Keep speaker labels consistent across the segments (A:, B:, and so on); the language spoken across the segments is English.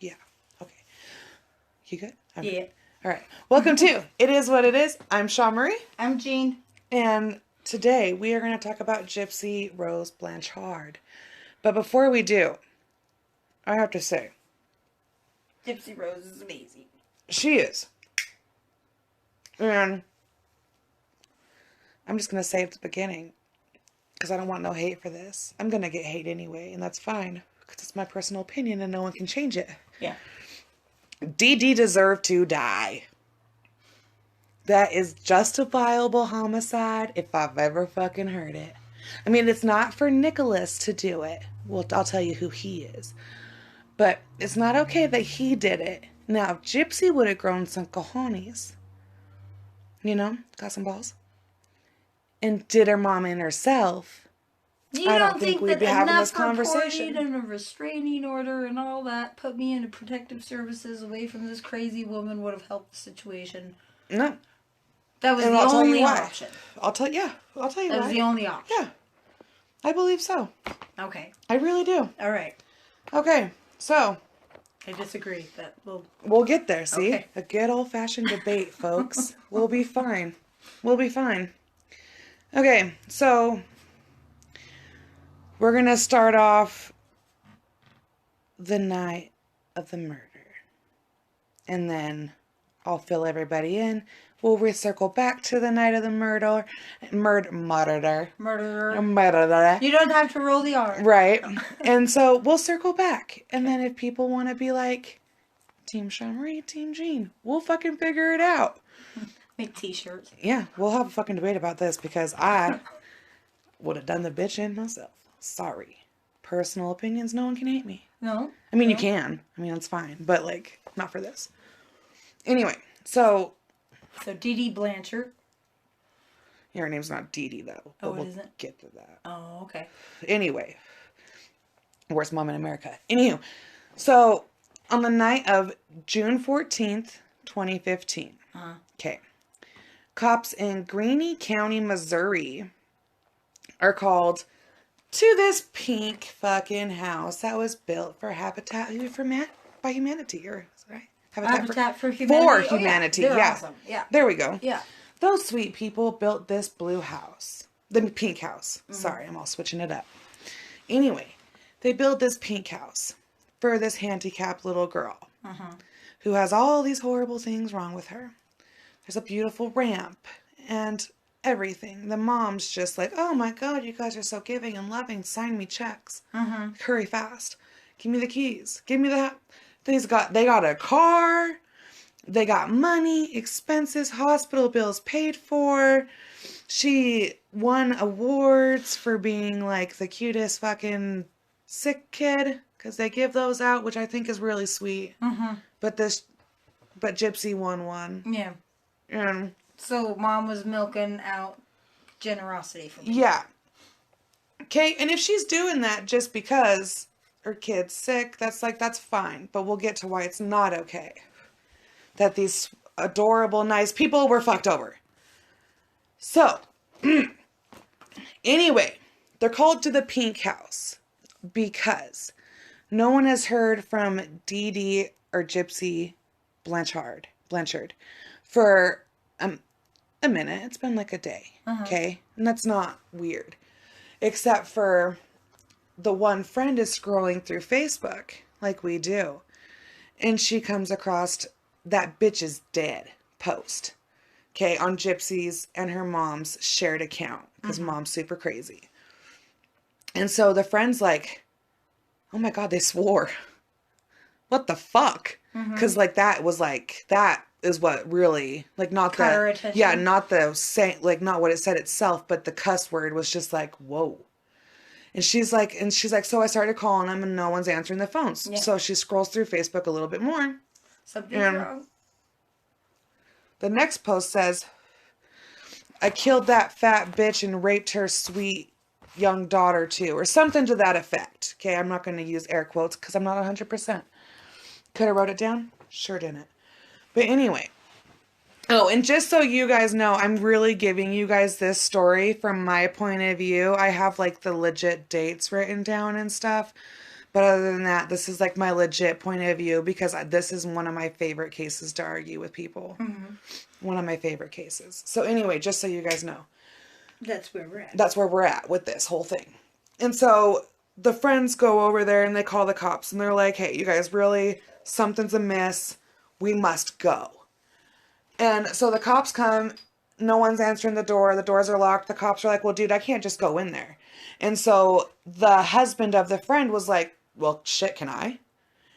A: Yeah. Okay. You good?
B: Yeah.
A: All right. Welcome to It Is What It Is. I'm Shaw Marie.
B: I'm Jean.
A: And today we are going to talk about Gypsy Rose Blanchard. But before we do, I have to say,
B: Gypsy Rose is amazing.
A: she is. And I'm just going to say at the beginning, because I don't want no hate for this. I'm going to get hate anyway, and that's fine. Because it's my personal opinion and no one can change it.
B: Yeah.
A: Dee Dee deserved to die. That is justifiable homicide if I've ever fucking heard it. I mean, it's not for Nicholas to do it. Well, I'll tell you who he is. But it's not okay that he did it. Now, if Gypsy would have grown some cojones, you know, got some balls, and did her mom in herself, I don't think we'd be having this conversation.
B: And a restraining order and all that, put me into protective services away from this crazy woman would have helped the situation.
A: No.
B: That was the only option.
A: I'll tell you why.
B: That was the only option.
A: Yeah. I believe so.
B: Okay.
A: I really do.
B: All right.
A: Okay. So.
B: I disagree, but
A: we'll get there, see?
B: Okay.
A: A good old-fashioned debate, folks. We'll be fine. We'll be fine. Okay, so we're going to start off the night of the murder. And then I'll fill everybody in. We'll recircle back to the night of the murder. Murderer.
B: You don't have to roll the R.
A: Right. And so we'll circle back. And then if people want to be like, Team Shaw Marie, Team Jean, we'll fucking figure it out.
B: Make t-shirts.
A: Yeah, we'll have a fucking debate about this because I would have done the bitching myself. Sorry. Personal opinions, no one can hate me.
B: No.
A: I mean, you can. I mean, that's fine. But, like, not for this. Anyway, so
B: Dee Dee Blanchard.
A: Yeah, her name's not Dee Dee, though. But we'll get to that.
B: Oh, okay.
A: Anyway. Worst mom in America. Anywho. So, on the night of June 14th, 2015. Okay. Cops in Greene County, Missouri are called to this pink fucking house that was built for Habitat by Humanity. Or, right?
B: Habitat for Humanity.
A: For Humanity, yeah.
B: Awesome. Yeah.
A: There we go.
B: Yeah.
A: Those sweet people built this blue house. The pink house. Mm-hmm. Sorry, I'm all switching it up. Anyway, they built this pink house for this handicapped little girl who has all these horrible things wrong with her. There's a beautiful ramp and everything. The mom's just like, oh my God, you guys are so giving and loving. Sign me checks. Hurry fast. Give me the keys. Give me that. They got a car. They got money, expenses, hospital bills paid for. She won awards for being like the cutest fucking sick kid. Because they give those out, which I think is really sweet. But Gypsy won one.
B: Yeah. So mom was milking out generosity for me.
A: Yeah. Okay, and if she's doing that just because her kid's sick, that's fine. But we'll get to why it's not okay. That these adorable, nice people were fucked over. So, anyway, they're called to the pink house because no one has heard from Dee Dee or Gypsy Blanchard for a minute. It's been like a day. Okay? And that's not weird. Except for the one friend is scrolling through Facebook like we do. And she comes across that bitch is dead post. Okay? On Gypsy's and her mom's shared account. Because mom's super crazy. And so the friend's like, oh my God, they swore. What the fuck? Because that is what really, not
B: caught her attention.
A: Yeah, not not what it said itself, but the cuss word was just like, whoa. And she's like, so I started calling them and no one's answering the phones. Yeah. So she scrolls through Facebook a little bit more.
B: Something's wrong.
A: The next post says, I killed that fat bitch and raped her sweet young daughter too, or something to that effect. Okay, I'm not going to use air quotes because I'm not 100%. Could have wrote it down? Sure didn't. But anyway. Oh, and just so you guys know, I'm really giving you guys this story from my point of view. I have the legit dates written down and stuff. But other than that, this is like my legit point of view because this is one of my favorite cases to argue with people. Mm-hmm. One of my favorite cases. So anyway, just so you guys know.
B: That's where we're at.
A: That's where we're at with this whole thing. And so the friends go over there and they call the cops and they're like, hey, you guys really, something's amiss. We must go. And so the cops come. No one's answering the door. The doors are locked. The cops are like, well, dude, I can't just go in there. And so the husband of the friend was like, well, shit, can I?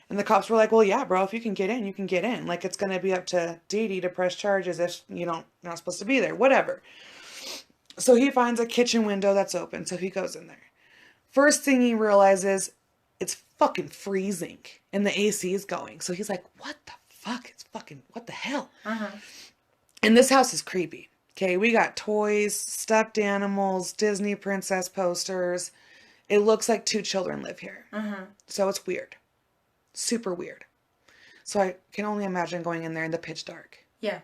A: And the cops were like, well, yeah, bro, if you can get in, you can get in. Like, it's going to be up to Dee Dee to press charges if you're not supposed to be there, whatever. So he finds a kitchen window that's open. So he goes in there. First thing he realizes, it's fucking freezing and the AC is going. So he's like, what the fuck? It's fucking, what the hell? Uh-huh. And this house is creepy. Okay, we got toys, stuffed animals, Disney princess posters. It looks like 2 children live here. Uh-huh. So it's weird. Super weird. So I can only imagine going in there in the pitch dark.
B: Yeah.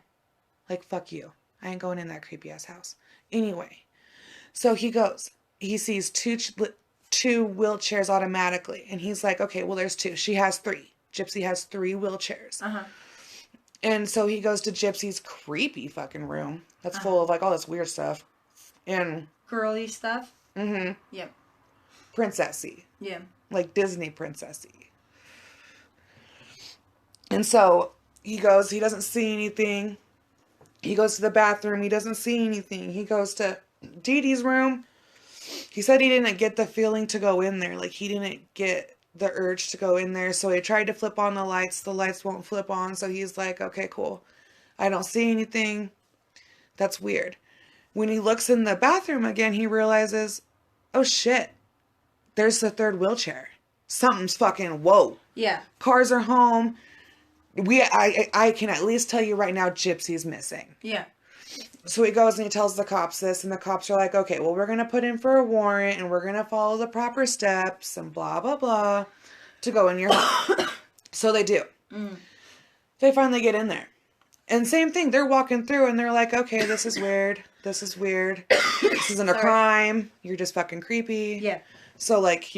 A: Like, fuck you. I ain't going in that creepy ass house. Anyway, so he goes. He sees two wheelchairs automatically. And he's like, okay, well, there's 2. She has 3. Gypsy has 3 wheelchairs. Uh-huh. And so he goes to Gypsy's creepy fucking room. That's full of, like, all this weird stuff. And...
B: girly stuff?
A: Mm-hmm.
B: Yep.
A: Princessy.
B: Yeah.
A: Like Disney princessy. And so he goes, he doesn't see anything. He goes to the bathroom. He doesn't see anything. He goes to Dee Dee's room. He said he didn't get the feeling to go in there. Like, he didn't get the urge to go in there. So he tried to flip on the lights. The lights won't flip on. So he's like, okay, cool. I don't see anything. That's weird. When he looks in the bathroom again, he realizes, oh shit, there's the 3rd wheelchair. Something's fucking, whoa.
B: Yeah.
A: Cars are home. I can at least tell you right now, Gypsy's missing.
B: Yeah.
A: So he goes and he tells the cops this, and the cops are like, okay, well, we're going to put in for a warrant, and we're going to follow the proper steps, and blah, blah, blah, to go in your home. So they do. Mm. They finally get in there. And same thing, they're walking through, and they're like, okay, this is weird. This is weird. This isn't a crime. You're just fucking creepy.
B: Yeah.
A: So, like,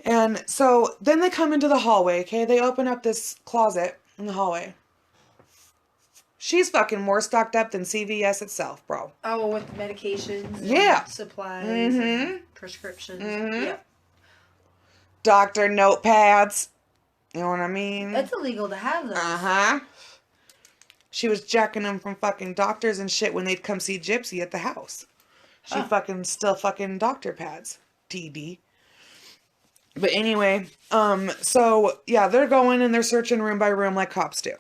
A: And so then they come into the hallway, okay? They open up this closet in the hallway. She's fucking more stocked up than CVS itself, bro.
B: Oh, with the medications
A: and
B: supplies and prescriptions. Mm-hmm. Yeah.
A: Doctor notepads. You know what I mean?
B: It's illegal to have those.
A: Uh-huh. She was jacking them from fucking doctors and shit when they'd come see Gypsy at the house. She still fucking doctor pads. Dee Dee. But anyway, so, yeah, they're going and they're searching room by room like cops do.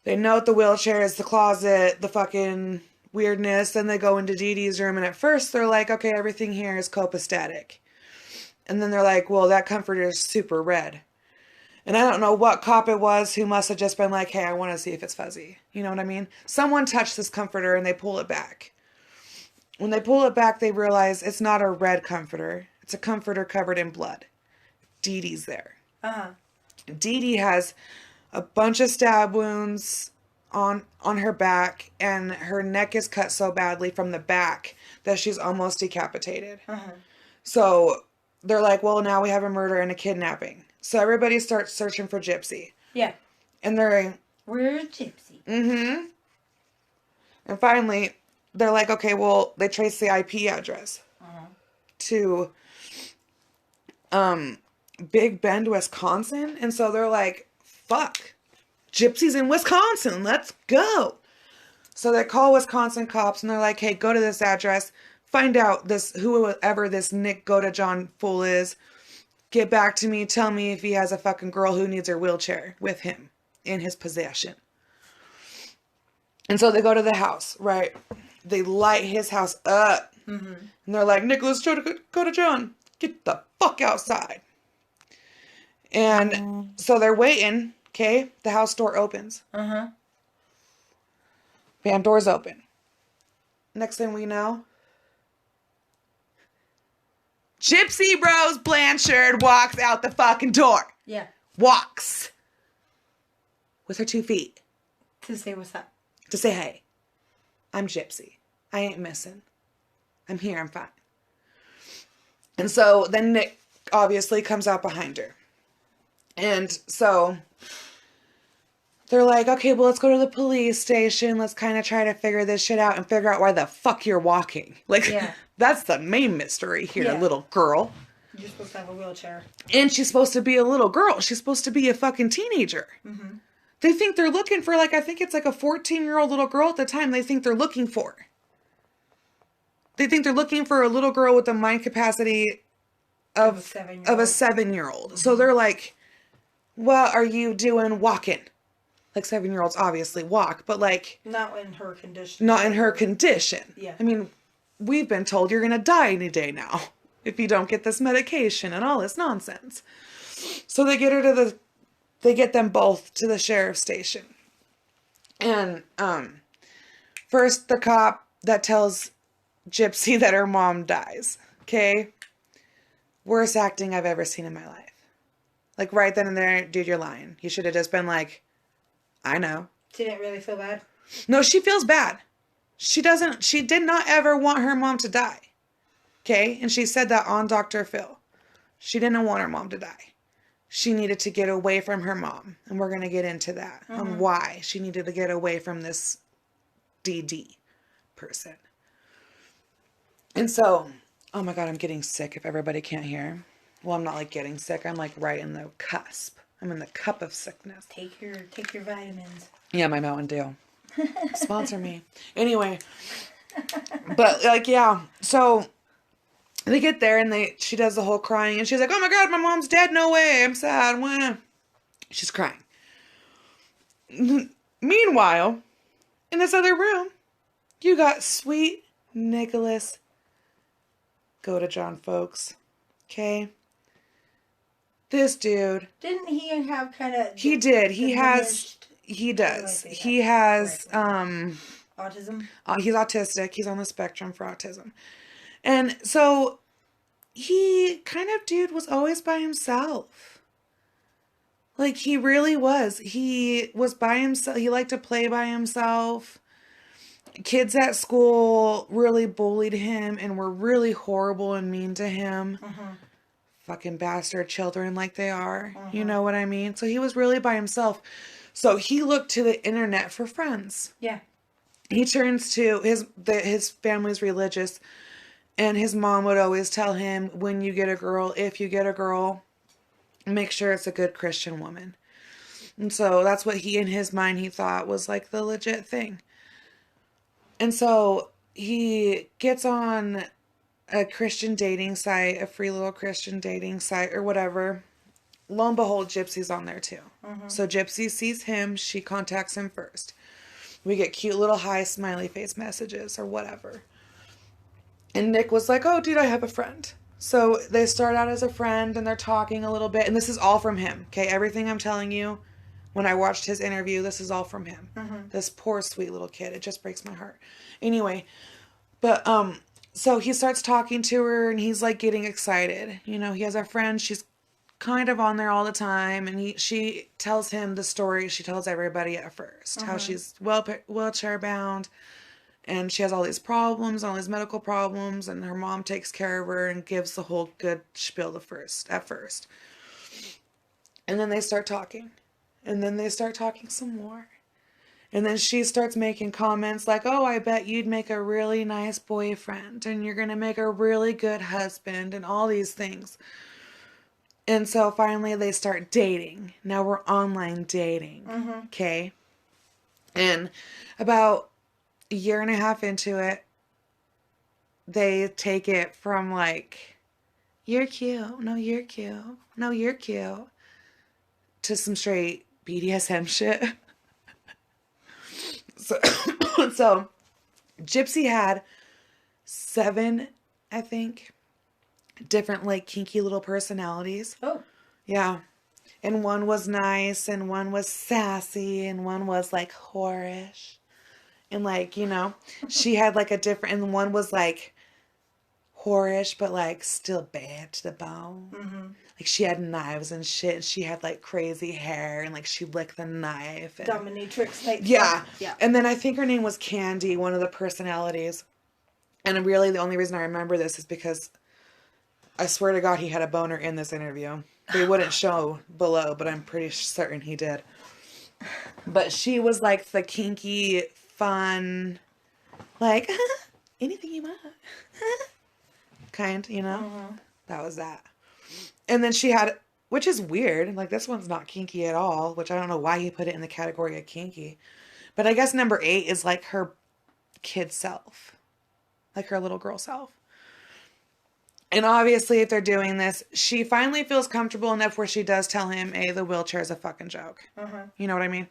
A: They note the wheelchairs, the closet, the fucking weirdness. Then they go into Dee Dee's room, and at first they're like, okay, everything here is copacetic. And then they're like, well, that comforter is super red. And I don't know what cop it was who must have just been like, hey, I want to see if it's fuzzy. You know what I mean? Someone touched this comforter and they pull it back. When they pull it back, they realize it's not a red comforter. It's a comforter covered in blood. Dee Dee's there. Uh-huh. Dee Dee has a bunch of stab wounds on her back, and her neck is cut so badly from the back that she's almost decapitated. Uh-huh. So they're like, well, now we have a murder and a kidnapping. So everybody starts searching for Gypsy. Yeah. And
B: where's Gypsy?
A: Mm-hmm. And finally, they're like, okay, well, they trace the IP address to Big Bend, Wisconsin. And so they're like, fuck, Gypsy's in Wisconsin. Let's go. So they call Wisconsin cops and they're like, hey, go to this address. Find out whoever this Nick Godejohn fool is. Get back to me. Tell me if he has a fucking girl who needs her wheelchair with him in his possession. And so they go to the house, right? They light his house up. Mm-hmm. And they're like, Nicholas Godejohn, get the fuck outside. And so they're waiting, okay? The house door opens. Uh-huh. Van door's open. Next thing we know, Gypsy Rose Blanchard walks out the fucking door.
B: Yeah.
A: Walks. With her 2 feet.
B: To say what's up.
A: To say, hey, I'm Gypsy. I ain't missing. I'm here. I'm fine. And so then Nick obviously comes out behind her. And so they're like, okay, well, let's go to the police station. Let's kind of try to figure this shit out and figure out why the fuck you're walking. Like, that's the main mystery here, little girl.
B: You're supposed to have a wheelchair.
A: And she's supposed to be a little girl. She's supposed to be a fucking teenager. Mm-hmm. They think they're looking for, like, I think it's like a 14-year-old little girl at the time they think they're looking for. They think they're looking for a little girl with the mind capacity of a 7-year-old. Mm-hmm. So they're like, what are you doing walking? Like, 7-year-olds obviously walk, but like...
B: Not in her condition.
A: Not in her condition.
B: Yeah.
A: I mean, we've been told you're going to die any day now if you don't get this medication and all this nonsense. So they get her to they get them both to the sheriff's station. And first the cop that tells Gypsy that her mom dies. Okay? Worst acting I've ever seen in my life. Like, right then and there, dude, you're lying. You should have just been like, I know.
B: She didn't really feel bad?
A: No, she feels bad. She did not ever want her mom to die. Okay? And she said that on Dr. Phil. She didn't want her mom to die. She needed to get away from her mom. And we're going to get into that. Mm-hmm. On why she needed to get away from this Dee Dee person. And so, oh my God, I'm getting sick if everybody can't hear. Well, I'm not like getting sick. I'm like right in the cusp. I'm in the cup of sickness.
B: Take your vitamins.
A: Yeah, my Mountain Dew. Sponsor me. Anyway. But like, yeah. So they get there and she does the whole crying and she's like, oh my God, my mom's dead. No way. I'm sad. Wah. She's crying. Meanwhile, in this other room, you got sweet Nicholas Godejohn, folks. Okay? This dude.
B: Didn't he have kind of...
A: He did. He does. He has,
B: autism?
A: He's autistic. He's on the spectrum for autism. And so, he kind of, dude, was always by himself. Like, he really was. He was by himself. He liked to play by himself. Kids at school really bullied him and were really horrible and mean to him. Mm-hmm. Fucking bastard children like they are. Mm-hmm. You know what I mean? So he was really by himself. So he looked to the internet for friends.
B: Yeah.
A: He turns to his family's religious, and his mom would always tell him, when you get a girl, if you get a girl, make sure it's a good Christian woman. And so that's what in his mind, he thought was like the legit thing. And so he gets on a Christian dating site, a free little Christian dating site or whatever. Lo and behold, Gypsy's on there too. Mm-hmm. So Gypsy sees him. She contacts him first. We get cute little hi smiley face messages or whatever. And Nick was like, oh, dude, I have a friend. So they start out as a friend and they're talking a little bit. And this is all from him. Okay, everything I'm telling you, when I watched his interview, this is all from him. Mm-hmm. This poor, sweet little kid. It just breaks my heart. Anyway, but, so he starts talking to her and he's like getting excited. You know, he has a friend. She's kind of on there all the time. And she tells him the story she tells everybody at first. Mm-hmm. How she's wheelchair bound. And she has all these problems, all these medical problems. And her mom takes care of her and gives the whole good spiel at first. And then they start talking. And then they start talking some more. And then she starts making comments like, oh, I bet you'd make a really nice boyfriend. And you're going to make a really good husband. And all these things. And so finally they start dating. Now we're online dating. Mm-hmm. Okay? And about a year and a half into it, they take it from like, you're cute. No, you're cute. No, you're cute. To some straight BDSM shit. So Gypsy had 7, I think, different like kinky little personalities. Oh. Yeah. And one was nice and one was sassy and one was like whorish. And like, you know, she had like a different, and one was like whorish, but like still bad to the bone. Mm-hmm. Like she had knives and shit. And she had like crazy hair and like she licked the knife. And,
B: dominatrix type.
A: Yeah. Yeah. And then I think her name was Candy, one of the personalities. And really the only reason I remember this is because I swear to God, he had a boner in this interview. They wouldn't show below, but I'm pretty certain he did. But she was like the kinky, fun, like, anything you want. Kind, you know?
B: Mm-hmm.
A: That was that. And then she had, which is weird. Like, this one's not kinky at all, which I don't know why he put it in the category of kinky. But I guess number 8 is like her kid self. Like her little girl self. And obviously, if they're doing this, she finally feels comfortable enough where she does tell him, hey, the wheelchair is a fucking joke. You know what I mean?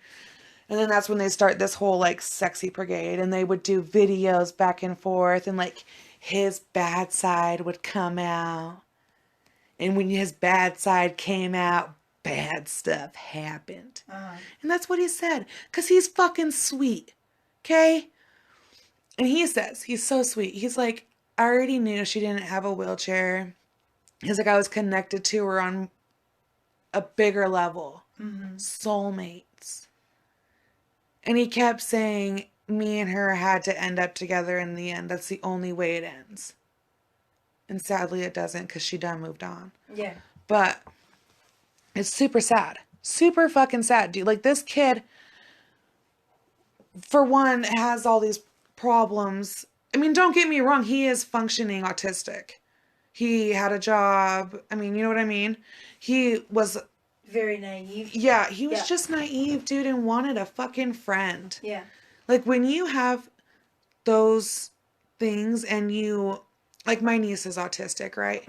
A: And then that's when they start this whole, like, sexy brigade. And they would do videos back and forth. And, like, his bad side would come out. And when his bad side came out, bad stuff happened. And that's what he said. Because he's fucking sweet. Okay? And he says, he's so sweet. He's like, I already knew she didn't have a wheelchair. He's like, I was connected to her on a bigger level. Soulmates. And he kept saying, me and her had to end up together in the end. That's the only way it ends. And sadly it doesn't because she done moved on.
B: Yeah.
A: But it's super sad. Super fucking sad, dude. Like, this kid, for one, has all these problems. I mean, don't get me wrong. He is functioning autistic. He had a job. I mean, you know what I mean? He was...
B: very naive.
A: Yeah, he was just naive, dude, and wanted a fucking friend.
B: Yeah.
A: Like, when you have those things and you... Like, my niece is autistic, right?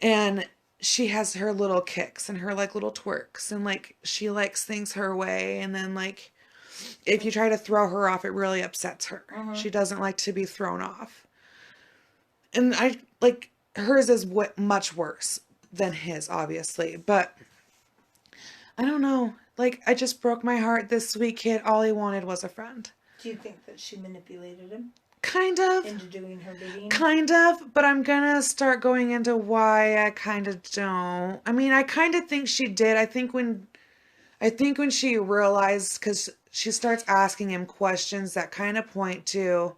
A: And she has her little kicks and her, like, little twerks. And, like, she likes things her way. And then, like, if you try to throw her off, it really upsets her. She doesn't like to be thrown off. And hers is much worse than his, obviously. But I don't know. Like, I just broke my heart. This sweet kid, all he wanted was a friend.
B: Do you think that she manipulated him?
A: Kind of.
B: Into doing her bidding?
A: Kind of. But I'm gonna start going into why I kind of don't. I mean, I kind of think she did. I think when she realized, because she starts asking him questions that kind of point to,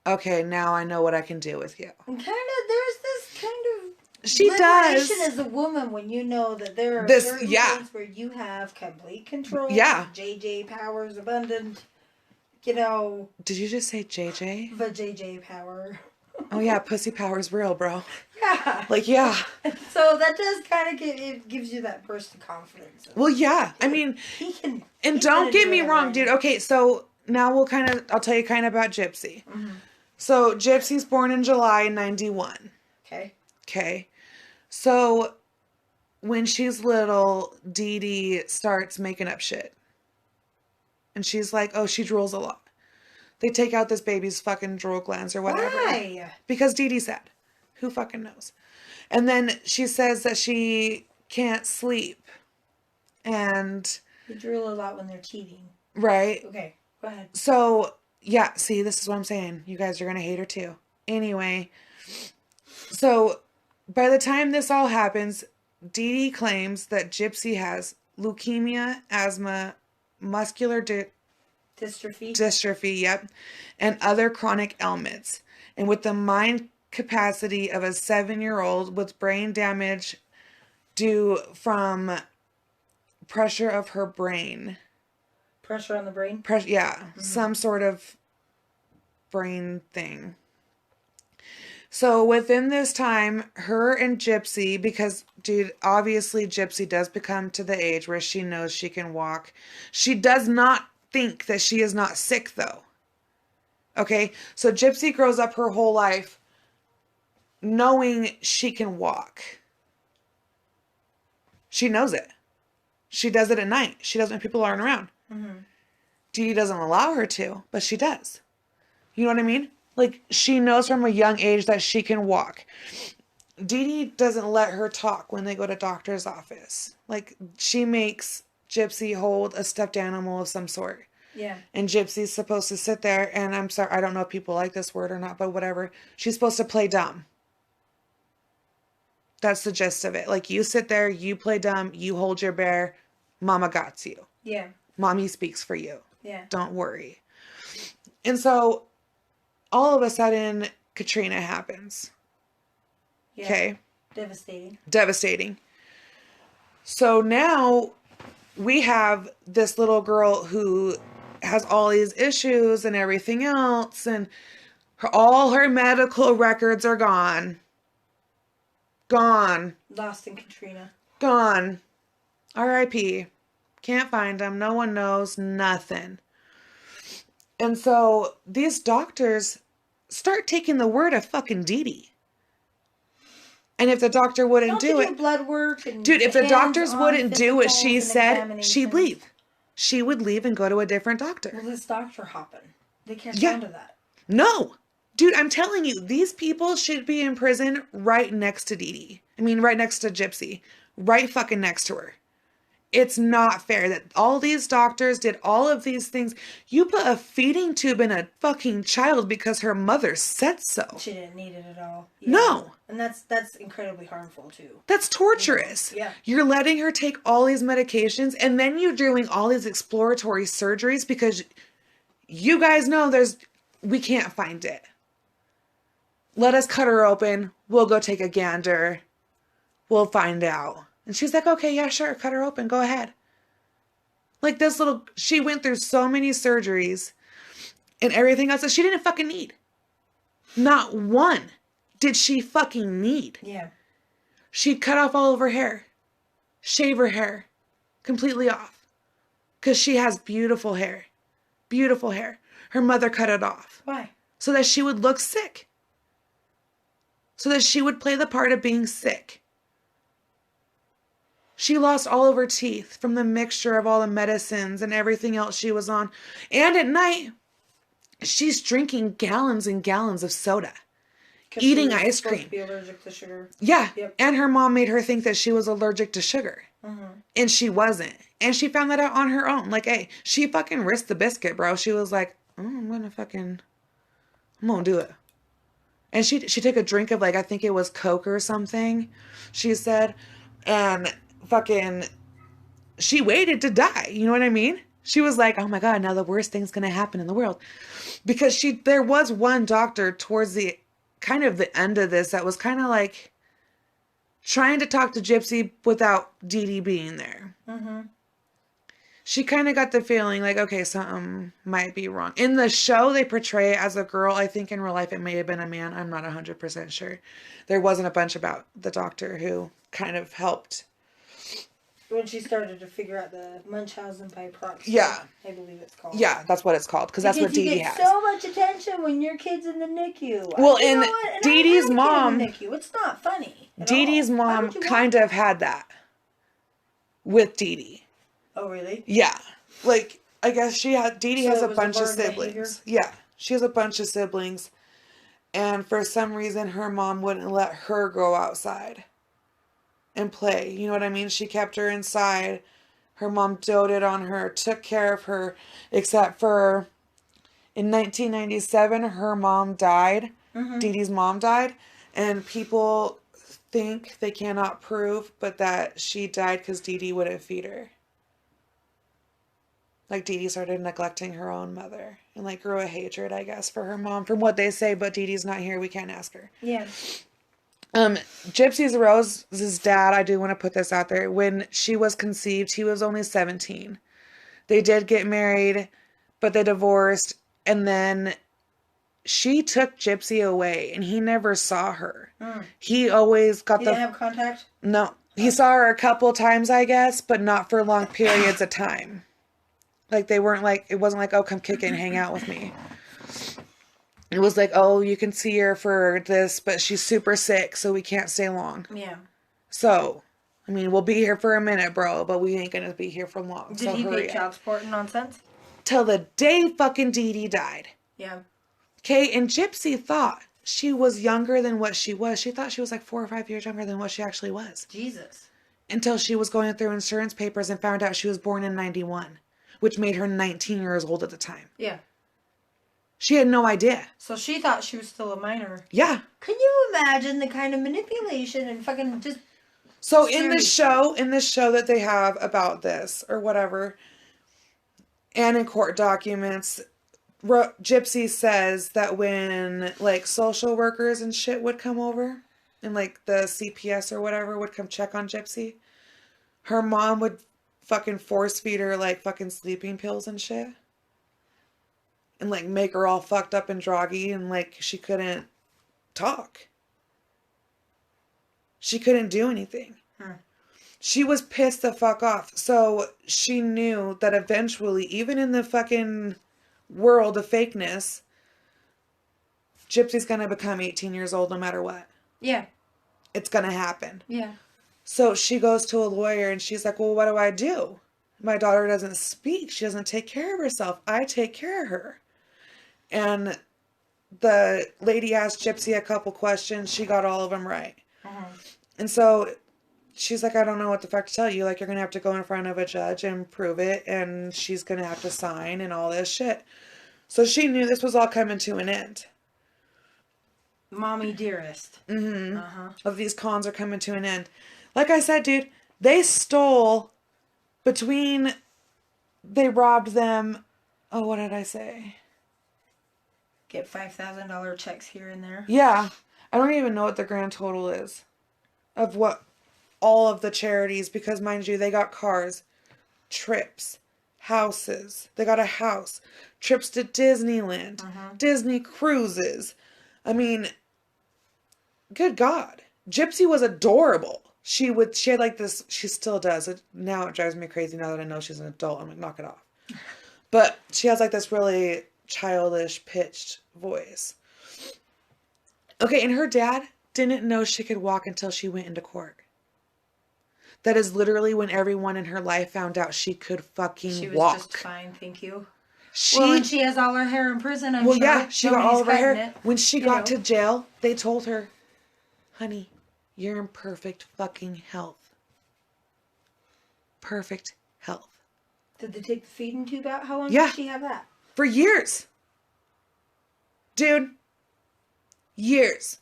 A: okay, now I know what I can do with you.
B: And kind of, there's this kind of
A: she does
B: as a woman when you know that there are certain things where you have complete control.
A: Yeah.
B: JJ powers abundant. You know.
A: Did you just say JJ?
B: The JJ power.
A: Oh yeah, pussy power's real, bro.
B: Yeah.
A: Like, yeah.
B: So that does kind of it gives you that burst of confidence.
A: Well, yeah. I mean,
B: he can.
A: And don't get me wrong, dude. Okay, so now I'll tell you kind of about Gypsy. So Gypsy's born in July 91. Okay. So when she's little, Dee Dee starts making up shit. And she's like, oh, she drools a lot. They take out this baby's fucking drool glands or whatever.
B: Why?
A: Because Dee Dee said. Who fucking knows? And then she says that she can't sleep. And...
B: They drool a lot when they're teething.
A: Right.
B: Okay, go ahead.
A: So, yeah, see, this is what I'm saying. You guys are going to hate her too. Anyway, so by the time this all happens, Dee Dee claims that Gypsy has leukemia, asthma, muscular dystrophy, yep, and other chronic ailments. And with the mind capacity of a 7-year-old with brain damage due from pressure of her brain.
B: Pressure on the brain?
A: Yeah, some sort of brain thing. So within this time, her and Gypsy, because, dude, obviously Gypsy does become to the age where she knows she can walk. She does not think that she is not sick, though. Okay? So Gypsy grows up her whole life knowing she can walk. She knows it. She does it at night. She does it when people aren't around. Dee Dee doesn't allow her to, but she does. You know what I mean? Like, she knows from a young age that she can walk. Dee Dee doesn't let her talk when they go to doctor's office. Like, she makes Gypsy hold a stuffed animal of some sort.
B: Yeah.
A: And Gypsy's supposed to sit there, and I'm sorry, I don't know if people like this word or not, but whatever. She's supposed to play dumb. That's the gist of it. Like, you sit there, you play dumb, you hold your bear, mama got you.
B: Yeah.
A: Mommy speaks for you.
B: Yeah.
A: Don't worry. And so, all of a sudden, Katrina happens.
B: Yeah.
A: Okay.
B: Devastating.
A: Devastating. So now we have this little girl who has all these issues and everything else, and all her medical records are gone. Gone.
B: Lost in Katrina.
A: Gone. R.I.P. Can't find them. No one knows. Nothing. And so these doctors start taking the word of fucking Dee Dee. And if the doctor wouldn't do it,
B: blood work and
A: dude, if the doctors wouldn't do what she
B: physicals and
A: said, she'd
B: examinations.
A: leave. She would leave and go to a different doctor.
B: Well, this doctor hopping. They catch
A: Yeah.
B: on to that.
A: No. Dude, I'm telling you, these people should be in prison right next to Dee Dee. I mean, right next to Gypsy. Right fucking next to her. It's not fair that all these doctors did all of these things. You put a feeding tube in a fucking child because her mother said so.
B: She didn't need it at all. Yeah.
A: No.
B: And that's incredibly harmful too.
A: That's torturous.
B: Yeah.
A: You're letting her take all these medications and then you're doing all these exploratory surgeries because you guys know we can't find it. Let us cut her open. We'll go take a gander. We'll find out. And she's like, okay, yeah, sure. Cut her open. Go ahead. Like she went through so many surgeries and everything else that she didn't fucking need. Not one did she fucking need.
B: Yeah.
A: She cut off all of her hair. Shave her hair completely off. Because she has beautiful hair. Beautiful hair. Her mother cut it off.
B: Why?
A: So that she would look sick. So that she would play the part of being sick. She lost all of her teeth from the mixture of all the medicines and everything else she was on. And at night, she's drinking gallons and gallons of soda. Eating ice cream.
B: To be allergic to sugar.
A: Yeah.
B: Yep.
A: And her mom made her think that she was allergic to sugar.
B: Mm-hmm.
A: And she wasn't. And she found that out on her own. Like, hey, she fucking risked the biscuit, bro. She was like, I'm gonna do it. And she took a drink of, like, I think it was Coke or something, she said. And fucking, she waited to die. You know what I mean? She was like, oh my God, now the worst thing's going to happen in the world. Because there was one doctor towards the kind of the end of this that was kind of like trying to talk to Gypsy without Dee Dee being there. Mm-hmm. She kind of got the feeling like, okay, something might be wrong. In the show, they portray it as a girl. I think in real life, it may have been a man. I'm not 100% sure. There wasn't a bunch about the doctor who kind of helped.
B: When she started to figure out the Munchausen by proxy.
A: Yeah.
B: I believe it's called.
A: Yeah, that's what it's called. Because that's what Dee Dee has.
B: You get so much attention when your kid's in the NICU.
A: Well, and Dee Dee's mom.
B: It's not funny.
A: Dee Dee's mom kind of had that with Dee Dee.
B: Oh, really?
A: Yeah. Like, I guess Dee Dee has a bunch of siblings.
B: Behavior?
A: Yeah. She has a bunch of siblings. And for some reason, her mom wouldn't let her go outside and play. You know what I mean? She kept her inside. Her mom doted on her, took care of her, except for in 1997, her mom died. Mm-hmm. Dee Dee's mom died. And people think they cannot prove, but that she died because Dee Dee wouldn't feed her. Like, Dee Dee started neglecting her own mother and, like, grew a hatred, I guess, for her mom, from what they say, but Dee Dee's not here. We can't ask her.
B: Yeah.
A: Gypsy Rose's dad, I do want to put this out there. When she was conceived, he was only 17. They did get married, but they divorced. And then she took Gypsy away and he never saw her. He always got
B: He didn't have contact?
A: No. He saw her a couple times, I guess, but not for long periods of time. Like, they weren't like, it wasn't like, oh, come kick it and hang out with me. It was like, oh, you can see her for this, but she's super sick, so we can't stay long.
B: Yeah.
A: So, I mean, we'll be here for a minute, bro, but we ain't gonna be here for long.
B: Did he pay child support and nonsense?
A: Till the day fucking Dee Dee died.
B: Yeah.
A: Okay, and Gypsy thought she was younger than what she was. She thought she was like 4 or 5 years younger than what she actually was.
B: Jesus.
A: Until she was going through insurance papers and found out she was born in 91, which made her 19 years old at the time.
B: Yeah.
A: She had no idea.
B: So she thought she was still a minor.
A: Yeah.
B: Can you imagine the kind of manipulation and fucking just...
A: So in this show that they have about this or whatever, and in court documents, Gypsy says that when, like, social workers and shit would come over, and like the CPS or whatever would come check on Gypsy, her mom would fucking force feed her like fucking sleeping pills and shit. And like make her all fucked up and droggy and like she couldn't talk. She couldn't do anything. She was pissed the fuck off. So she knew that eventually, even in the fucking world of fakeness, Gypsy's gonna become 18 years old no matter what.
B: Yeah.
A: It's gonna happen.
B: Yeah.
A: So she goes to a lawyer and she's like, well, what do I do? My daughter doesn't speak. She doesn't take care of herself. I take care of her. And the lady asked Gypsy a couple questions. She got all of them right. And so she's like, I don't know what the fuck to tell you. Like, you're going to have to go in front of a judge and prove it. And she's going to have to sign and all this shit. So she knew this was all coming to an end.
B: Mommy dearest.
A: Of these cons are coming to an end. Like I said, dude, they stole they robbed them. Oh, what did I say?
B: Get $5,000 checks here and there.
A: Yeah. I don't even know what the grand total is of what all of the charities, because mind you, they got cars, trips, houses. They got a house, trips to Disneyland, Disney cruises. I mean, good God. Gypsy was adorable. She had like this, she still does. Now it drives me crazy now that I know she's an adult. I'm like, knock it off. But she has like this really childish pitched voice. Okay, and her dad didn't know she could walk until she went into court. That is literally when everyone in her life found out she could fucking walk. She was
B: just fine, thank you. When she has all her hair in prison, I'm sure. Well, yeah,
A: she got all of her hair. When she got to jail, they told her, honey, you're in perfect fucking health. Perfect health.
B: Did they take the feeding tube out? How long did she have that?
A: For years. Dude. Years.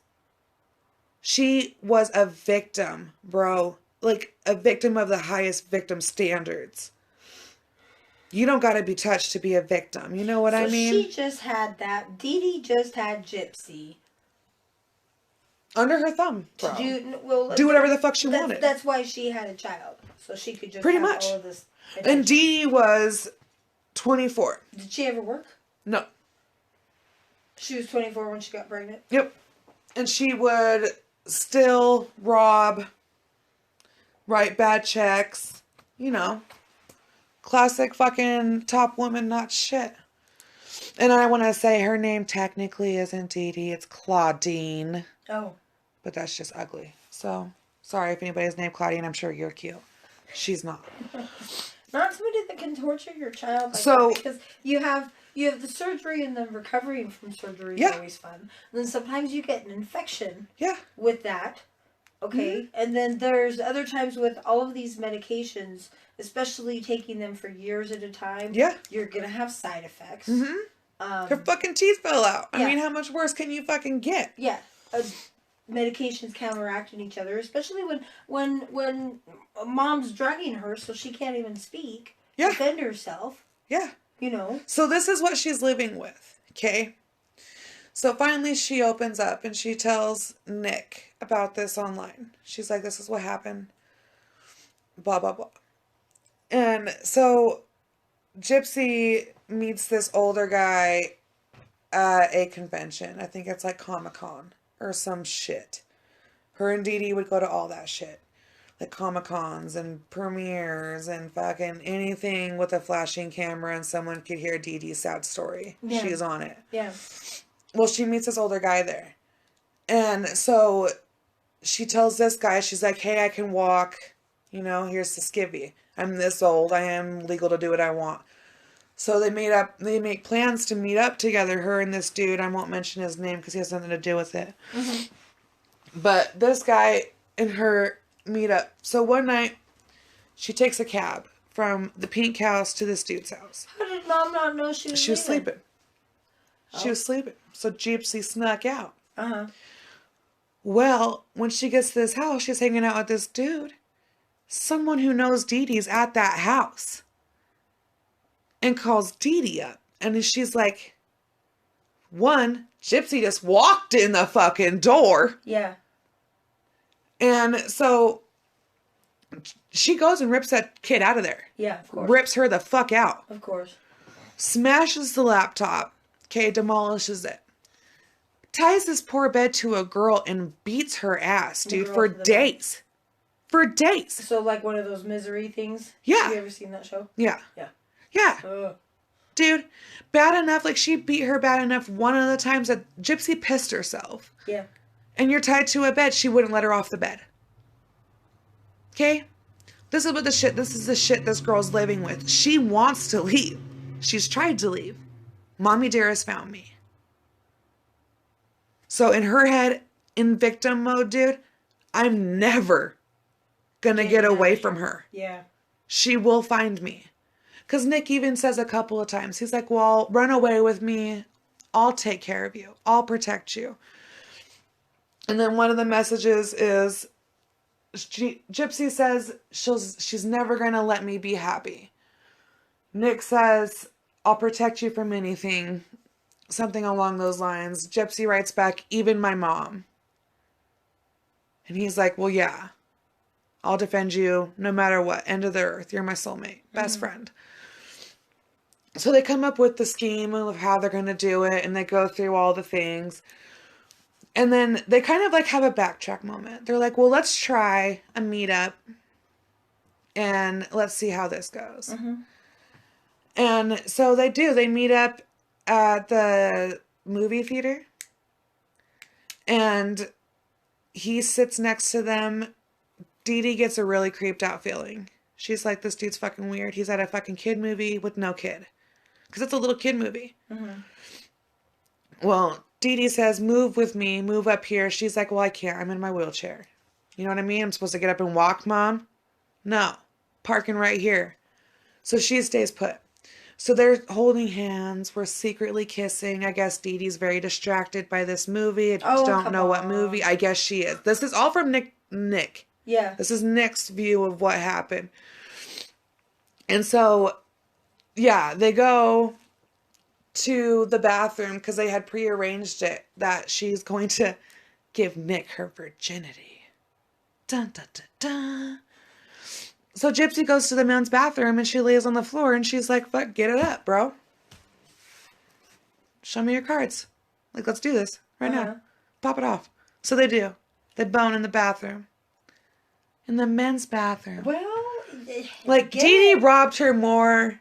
A: She was a victim, bro. Like, a victim of the highest victim standards. You don't gotta be touched to be a victim. You know what I mean?
B: She just had that. Dee Dee just had Gypsy.
A: Under her thumb, bro. Do whatever the fuck she wanted.
B: That's why she had a child. So she could just
A: pretty
B: have
A: much
B: all of this attention.
A: And Dee was 24.
B: Did she ever work?
A: No.
B: She was 24 when she got pregnant?
A: Yep. And she would still rob, write bad checks, you know. Classic fucking top woman, not shit. And I want to say her name technically isn't Dee Dee, it's Claudine.
B: Oh.
A: But that's just ugly. So, sorry if anybody's named Claudine, I'm sure you're cute. She's not.
B: Not somebody that can torture your child like that, because you have the surgery and the recovering from surgery is always fun. And then sometimes you get an infection with that. Okay. And then there's other times with all of these medications, especially taking them for years at a time. Yeah. You're going to have side effects.
A: Her fucking teeth fell out. I mean, how much worse can you fucking get?
B: Yeah. Medications counteracting each other, especially when mom's drugging her so she can't even speak, defend herself.
A: Yeah.
B: You know.
A: So this is what she's living with, okay? So finally she opens up and she tells Nick about this online. She's like, this is what happened. Blah, blah, blah. And so Gypsy meets this older guy at a convention. I think it's like Comic-Con or some shit. Her and Dee Dee would go to all that shit. Like Comic-Cons and premieres and fucking anything with a flashing camera and someone could hear Dee Dee's sad story. Yeah. She's on it.
B: Yeah.
A: Well, she meets this older guy there. And so she tells this guy, she's like, hey, I can walk. You know, here's the skivvy. I'm this old. I am legal to do what I want. So they make plans to meet up together, her and this dude. I won't mention his name because he has nothing to do with it. But this guy and her meet up. So one night, she takes a cab from the pink house to this dude's house.
B: How did mom not know she was
A: sleeping? She was sleeping. So Gypsy snuck out. Well, when she gets to this house, she's hanging out with this dude. Someone who knows Dee Dee's at that house. And calls Dee Dee up. And she's like, one, Gypsy just walked in the fucking door.
B: Yeah.
A: And so she goes and rips that kid out of there.
B: Yeah, of course.
A: Rips her the fuck out.
B: Of course.
A: Smashes the laptop. Okay, demolishes it. Ties this poor bed to a girl and beats her ass, dude, for days. For days.
B: So like one of those misery things?
A: Yeah.
B: Have you ever seen that show?
A: Yeah.
B: Yeah.
A: Yeah.
B: Ugh.
A: Dude, bad enough, like she beat her bad enough one of the times that Gypsy pissed herself.
B: Yeah.
A: And you're tied to a bed, she wouldn't let her off the bed. Okay? This is the shit this girl's living with. She wants to leave. She's tried to leave. Mommy Dearest found me. So in her head, in victim mode, dude, I'm never gonna get away from her.
B: Yeah.
A: She will find me. Because Nick even says a couple of times, he's like, well, run away with me. I'll take care of you. I'll protect you. And then one of the messages is, Gypsy says she's never going to let me be happy. Nick says, I'll protect you from anything. Something along those lines. Gypsy writes back, even my mom. And he's like, well, yeah. I'll defend you no matter what. End of the earth. You're my soulmate. Best friend. So they come up with the scheme of how they're going to do it. And they go through all the things. And then they kind of like have a backtrack moment. They're like, well, let's try a meetup. And let's see how this goes. Mm-hmm. And so they do. They meet up at the movie theater. And he sits next to them. Dee Dee gets a really creeped out feeling. She's like, this dude's fucking weird. He's at a fucking kid movie with no kid. Because it's a little kid movie. Mm-hmm. Well, Dee Dee says, move with me. Move up here. She's like, well, I can't. I'm in my wheelchair. You know what I mean? I'm supposed to get up and walk, Mom? No. Parking right here. So she stays put. So they're holding hands. We're secretly kissing. I guess Dee Dee's very distracted by this movie. I just don't know what movie. I guess she is. This is all from Nick.
B: Yeah.
A: This is Nick's view of what happened. And so, yeah, they go to the bathroom because they had prearranged it that she's going to give Nick her virginity. Dun, dun, dun, dun. So Gypsy goes to the men's bathroom and she lays on the floor and she's like, fuck, get it up, bro. Show me your cards. Like, let's do this right now. Pop it off. So they do. They bone in the bathroom. In the men's bathroom.
B: Well,
A: like, Dee Dee robbed her more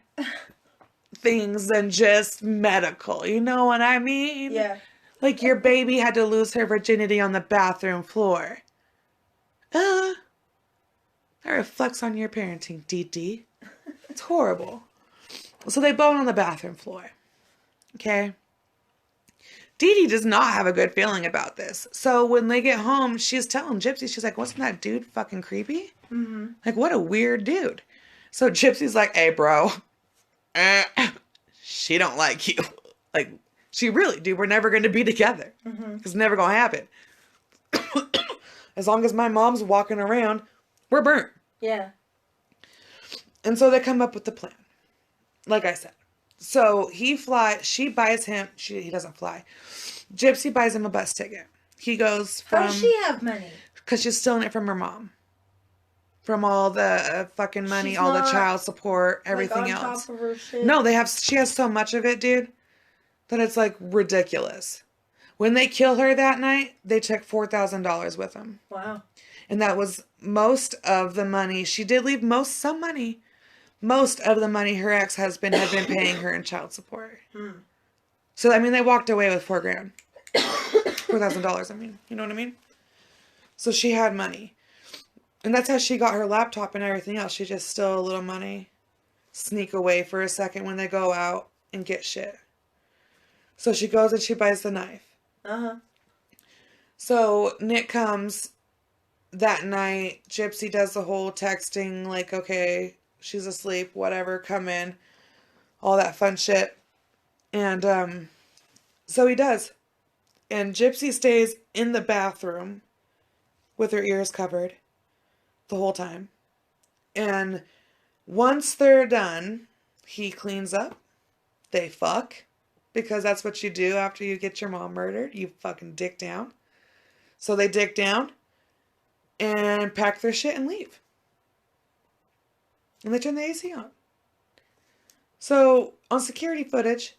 A: things than just medical. You know what I mean?
B: Yeah.
A: Like, your baby had to lose her virginity on the bathroom floor. That reflects on your parenting, Dee Dee. It's horrible. So they bone on the bathroom floor. Okay? Dee Dee does not have a good feeling about this. So when they get home, she's telling Gypsy, she's like, wasn't that dude fucking creepy? Mm-hmm. Like, what a weird dude. So Gypsy's like, hey, bro. She don't like you. Like, she really, dude, we're never going to be together. Mm-hmm. It's never going to happen. As long as my mom's walking around, we're burnt.
B: Yeah.
A: And so they come up with the plan. Like I said. So she buys him, he doesn't fly. Gypsy buys him a bus ticket. He goes from...
B: How does she have money?
A: Because she's stealing it from her mom. From all the fucking money, all the child support, everything
B: like on
A: else.
B: Top of her shit?
A: No, she has so much of it, dude, that it's like ridiculous. When they kill her that night, they took $4,000 with them. Wow. And that was most of the money. She did leave some money. Most of the money her ex-husband had been paying her in child support. So, I mean, they walked away with $4,000. $4,000, I mean. You know what I mean? So she had money. And that's how she got her laptop and everything else. She just stole a little money. Sneak away for a second when they go out and get shit. So she goes and she buys the knife. Uh-huh. So Nick comes that night. Gypsy does the whole texting, like, okay, she's asleep, whatever, come in. All that fun shit. And so he does. And Gypsy stays in the bathroom with her ears covered the whole time. And once they're done, he cleans up. They fuck. Because that's what you do after you get your mom murdered. You fucking dick down. So they dick down. and pack their shit and leave. And they turn the AC on. So, on security footage,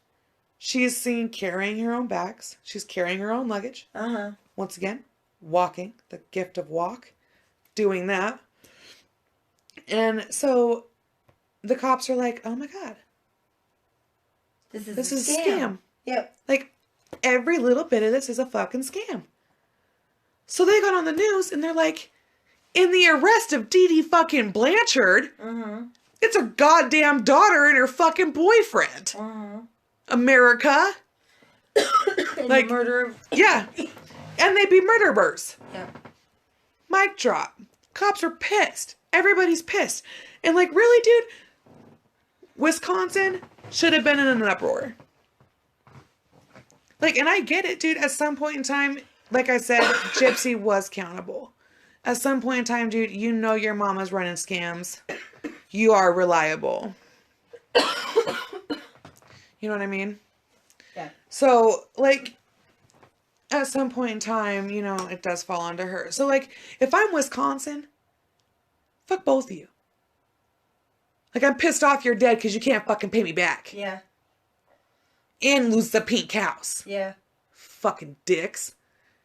A: she's seen carrying her own bags. She's carrying her own luggage. Once again, walking, the gift of walk, doing that. And so, the cops are like, oh my God. This is a scam.
B: Yep.
A: Like, every little bit of this is a fucking scam. So they got on the news and they're like, in the arrest of Dee Dee fucking Blanchard, it's her goddamn daughter and her fucking boyfriend. America.
B: Like, murder.
A: Yeah. And they be murderers.
B: Yep.
A: Mic drop. Cops are pissed. Everybody's pissed. And like, really, dude? Wisconsin should have been in an uproar. Like, and I get it, dude. At some point in time, like I said, Gypsy was countable. At some point in time, dude, you know your mama's running scams. You are reliable. You know what I mean?
B: Yeah.
A: So, like, at some point in time, you know, it does fall onto her. So, like, if I'm Wisconsin, fuck both of you. Like, I'm pissed off you're dead because you can't fucking pay me back.
B: Yeah.
A: And lose the pink house.
B: Yeah.
A: Fucking dicks.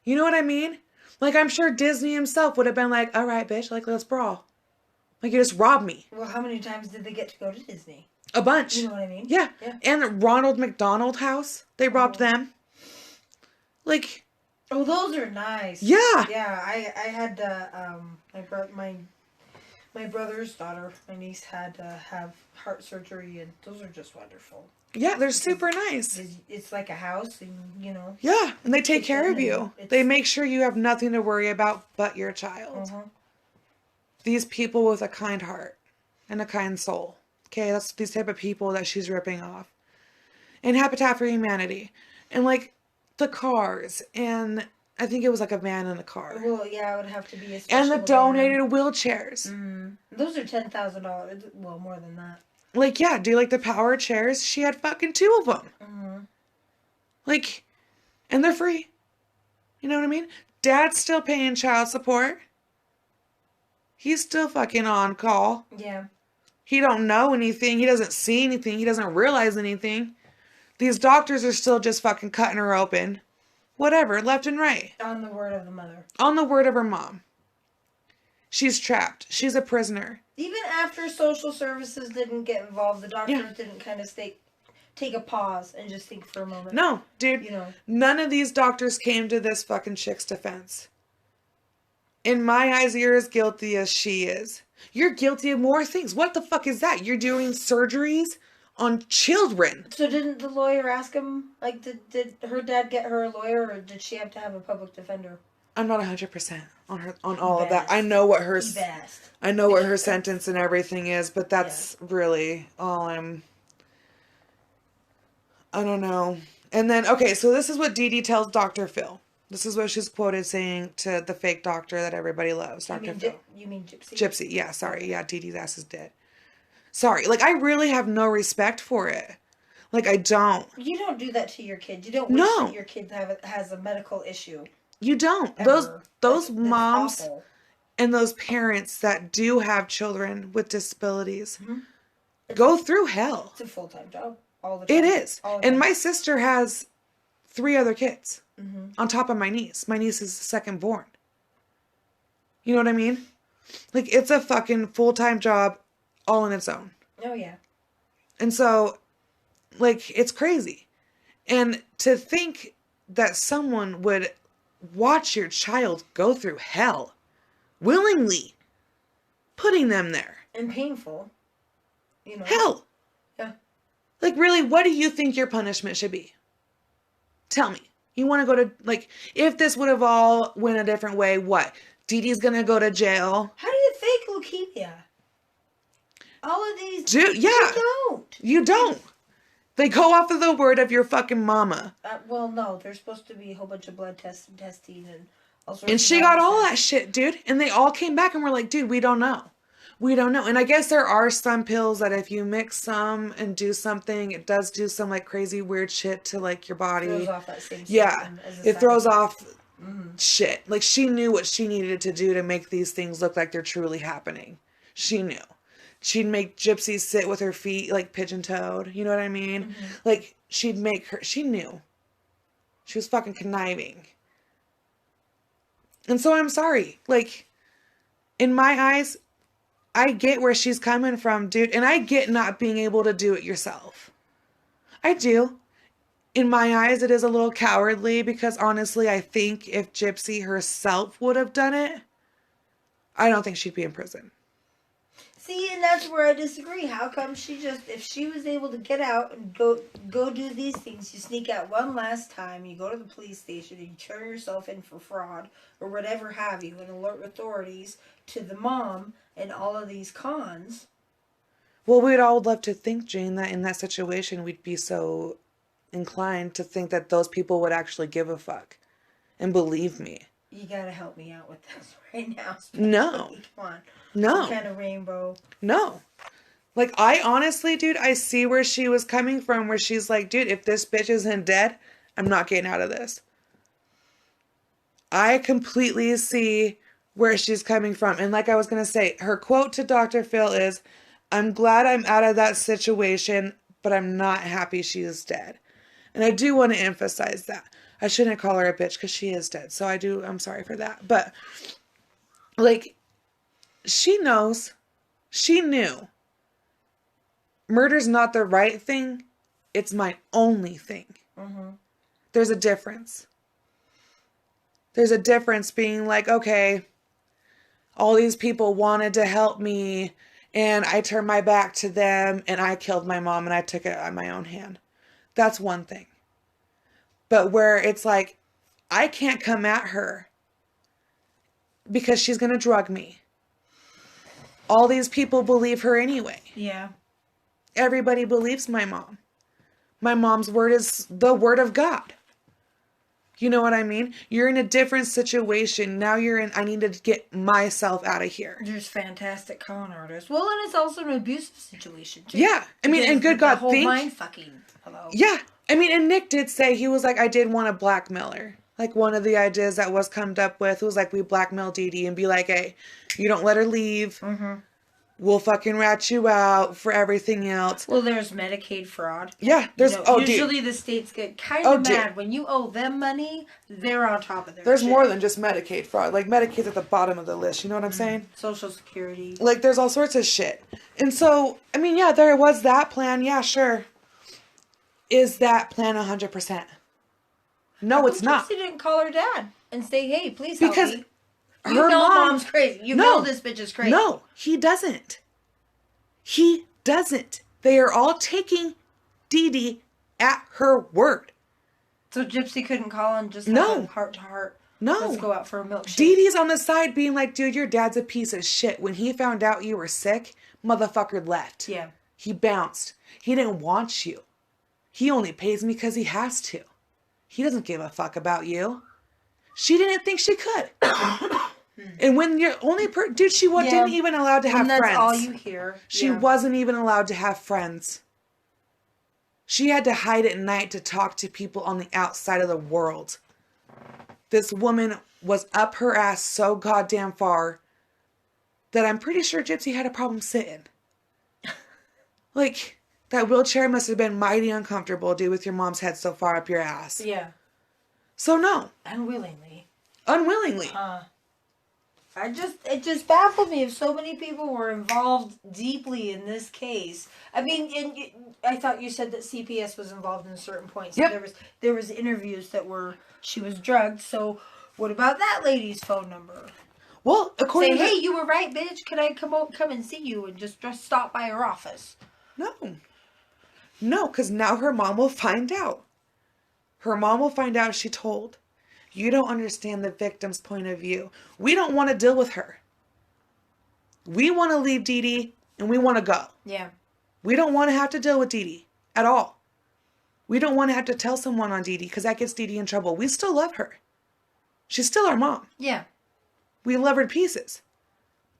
A: You know what I mean? Like, I'm sure Disney himself would have been like, all right, bitch, like, let's brawl. Like, you just robbed me.
B: Well, how many times did they get to go to Disney?
A: A bunch.
B: You know what I mean?
A: Yeah. And the Ronald McDonald House, they robbed them. Like.
B: Oh, those are nice.
A: Yeah.
B: Yeah, I had my brother's daughter, my niece, had to have heart surgery, and those are just wonderful.
A: Yeah, they're super nice.
B: It's like a house, and, you know.
A: Yeah, and they take care of you. They make sure you have nothing to worry about but your child. These people with a kind heart and a kind soul. Okay, that's these type of people that she's ripping off. And Habitat for Humanity. And, like, the cars. And I think it was like a van and a car.
B: Well, yeah, it would have to be a special
A: and the donated wheelchairs.
B: Those are $10,000. Well, more than that.
A: Like, yeah, dude, like the power chairs, she had fucking 2 of them. Like, and they're free. You know what I mean? Dad's still paying child support. He's still fucking on call.
B: Yeah.
A: He don't know anything. He doesn't see anything. He doesn't realize anything. These doctors are still just fucking cutting her open. Whatever, left and right.
B: On the word of the mother.
A: On the word of her mom. She's trapped. She's a prisoner.
B: Even after social services didn't get involved, the doctors didn't kind of take a pause and just think for a moment.
A: No, dude.
B: You know.
A: None of these doctors came to this fucking chick's defense. In my eyes, you're as guilty as she is. You're guilty of more things. What the fuck is that? You're doing surgeries on children.
B: So didn't the lawyer ask him, like, did her dad get her a lawyer, or did she have to have a public defender?
A: I'm not 100% on all of that. I know what her sentence and everything is, but that's really all I don't know. And then, okay, so this is what Dee Dee tells Dr. Phil. This is what she's quoted saying to the fake doctor that everybody loves, Dr. Phil.
B: You mean Gypsy?
A: Gypsy, yeah, sorry. Yeah, Dee Dee's ass is dead. Sorry, like, I really have no respect for it. Like, I don't.
B: You don't do that to your kid. You don't wish that your kid has a medical issue.
A: You don't.
B: Ever.
A: Those moms and those parents that do have children with disabilities go through hell.
B: It's a full-time job all the time.
A: It is. And my sister has 3 other kids on top of my niece. My niece is the second born. You know what I mean? Like, it's a fucking full-time job all on its own.
B: Oh, yeah.
A: And so, like, it's crazy. And to think that someone would watch your child go through hell willingly, putting them there.
B: And painful. You know.
A: Hell.
B: Yeah.
A: Like, really, what do you think your punishment should be? Tell me. You want to go to, like, if this would have all went a different way, what? Dee Dee's going to go to jail.
B: How do you fake leukemia? All of these.
A: Dude, yeah.
B: You don't.
A: You don't. They go off of the word of your fucking mama.
B: Well, no. There's supposed to be a whole bunch of blood tests and testing and all sorts
A: and she got all that shit, dude. And they all came back and were like, dude, we don't know. We don't know. And I guess there are some pills that if you mix some and do something, it does do some, like, crazy weird shit to, like, your body.
B: It throws off that same
A: it throws off shit. Like, she knew what she needed to do to make these things look like they're truly happening. She knew. She'd make Gypsy sit with her feet, like, pigeon-toed. You know what I mean? Like, she'd make her... She knew. She was fucking conniving. And so I'm sorry. Like, in my eyes, I get where she's coming from, dude. And I get not being able to do it yourself. I do. In my eyes, it is a little cowardly because honestly, I think if Gypsy herself would have done it, I don't think she'd be in prison.
B: See, and that's where I disagree. How come she just, if she was able to get out and go do these things, you sneak out one last time, you go to the police station, and you turn yourself in for fraud, or whatever have you, and alert authorities to the mom and all of these cons.
A: Well, we'd all love to think, Jane, that in that situation, we'd be so inclined to think that those people would actually give a fuck and believe me.
B: You gotta help me out with this right now.
A: No.
B: Come on.
A: No.
B: Some kind of rainbow.
A: No. Like, I honestly, dude, I see where she was coming from, where she's like, dude, if this bitch isn't dead, I'm not getting out of this. I completely see where she's coming from. And like I was going to say, her quote to Dr. Phil is, I'm glad I'm out of that situation, but I'm not happy she is dead. And I do want to emphasize that. I shouldn't call her a bitch because she is dead. So I'm sorry for that. But, like, she knows. She knew. Murder's not the right thing. It's my only thing. There's a difference. There's a difference being like, okay, all these people wanted to help me and I turned my back to them and I killed my mom and I took it on my own hand. That's one thing. But where it's like, I can't come at her because she's going to drug me. All these people believe her anyway.
B: Yeah.
A: Everybody believes my mom. My mom's word is the word of God. You know what I mean? You're in a different situation. Now you're in, I need to get myself out of here.
B: There's fantastic con artists. Well, and it's also an abusive situation, too.
A: Yeah. I mean, and good God, think.
B: Mind fucking. Hello.
A: Yeah. I mean, and Nick did say, he was like, I did want to blackmail her. Like, one of the ideas that was come up with was like, we blackmail Dee Dee and be like, hey, you don't let her leave. We'll fucking rat you out for everything else.
B: Well, there's Medicaid fraud.
A: Yeah, there's
B: usually the states get kind of mad when you owe them money. They're on top of their
A: There's
B: shit.
A: more than just Medicaid fraud. Like, Medicaid's at the bottom of the list. You know what I'm saying?
B: Social Security.
A: Like, there's all sorts of shit. And so, I mean, yeah, there was that plan. Yeah, sure. Is that plan 100%? No, it's not.
B: She didn't call her dad and say, "Hey, please help me." You
A: her
B: know mom's crazy. You know this bitch is crazy.
A: No, he doesn't. He doesn't. They are all taking Dee Dee at her word.
B: So Gypsy couldn't call and just have a heart-to-heart.
A: No.
B: Let's go out for a milkshake.
A: Dee Dee's on the side being like, dude, your dad's a piece of shit. When he found out you were sick, motherfucker left.
B: Yeah.
A: He bounced. He didn't want you. He only pays me because he has to. He doesn't give a fuck about you. She didn't think she could. And when you're only dude, she didn't even allowed to have friends.
B: That's all you hear.
A: She wasn't even allowed to have friends. She had to hide at night to talk to people on the outside of the world. This woman was up her ass so goddamn far that I'm pretty sure Gypsy had a problem sitting. Like, that wheelchair must have been mighty uncomfortable, dude, with your mom's head so far up your ass.
B: Yeah.
A: So no.
B: Unwillingly. It just baffled me if so many people were involved deeply in this case. I mean, I thought you said that CPS was involved in certain points.
A: Yep.
B: There was interviews that she was drugged. So what about that lady's phone number?
A: Well, according
B: hey, you were right, bitch. Can I come and see you and just stop by her office?
A: No, because now her mom will find out. Her mom will find out she told. You don't understand the victim's point of view. We don't want to deal with her. We want to leave Dee Dee and we want to go.
B: Yeah.
A: We don't want to have to deal with Dee Dee at all. We don't want to have to tell someone on Dee Dee because that gets Dee Dee in trouble. We still love her. She's still our mom.
B: Yeah.
A: We love her to pieces.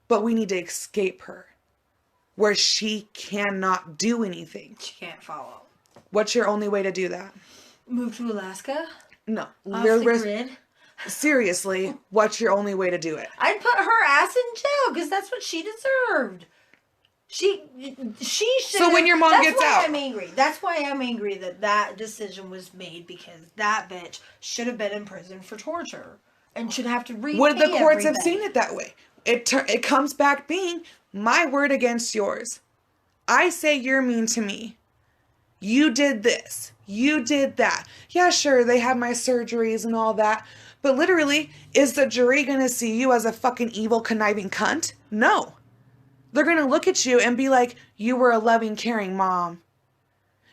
A: But we need to escape her where she cannot do anything.
B: She can't follow.
A: What's your only way to do that?
B: Move to Alaska?
A: No.
B: Off the grid?
A: seriously, what's your only way to do it?
B: I'd put her ass in jail because that's what she deserved. She should.
A: So when your mom gets out,
B: I'm angry. That's why I'm angry that decision was made, because that bitch should have been in prison for torture and should have to repay.
A: Would the courts have seen it that way? It comes back being my word against yours. I say you're mean to me. You did this. You did that. Yeah, sure, they had my surgeries and all that. But literally, is the jury going to see you as a fucking evil, conniving cunt? No. They're going to look at you and be like, you were a loving, caring mom.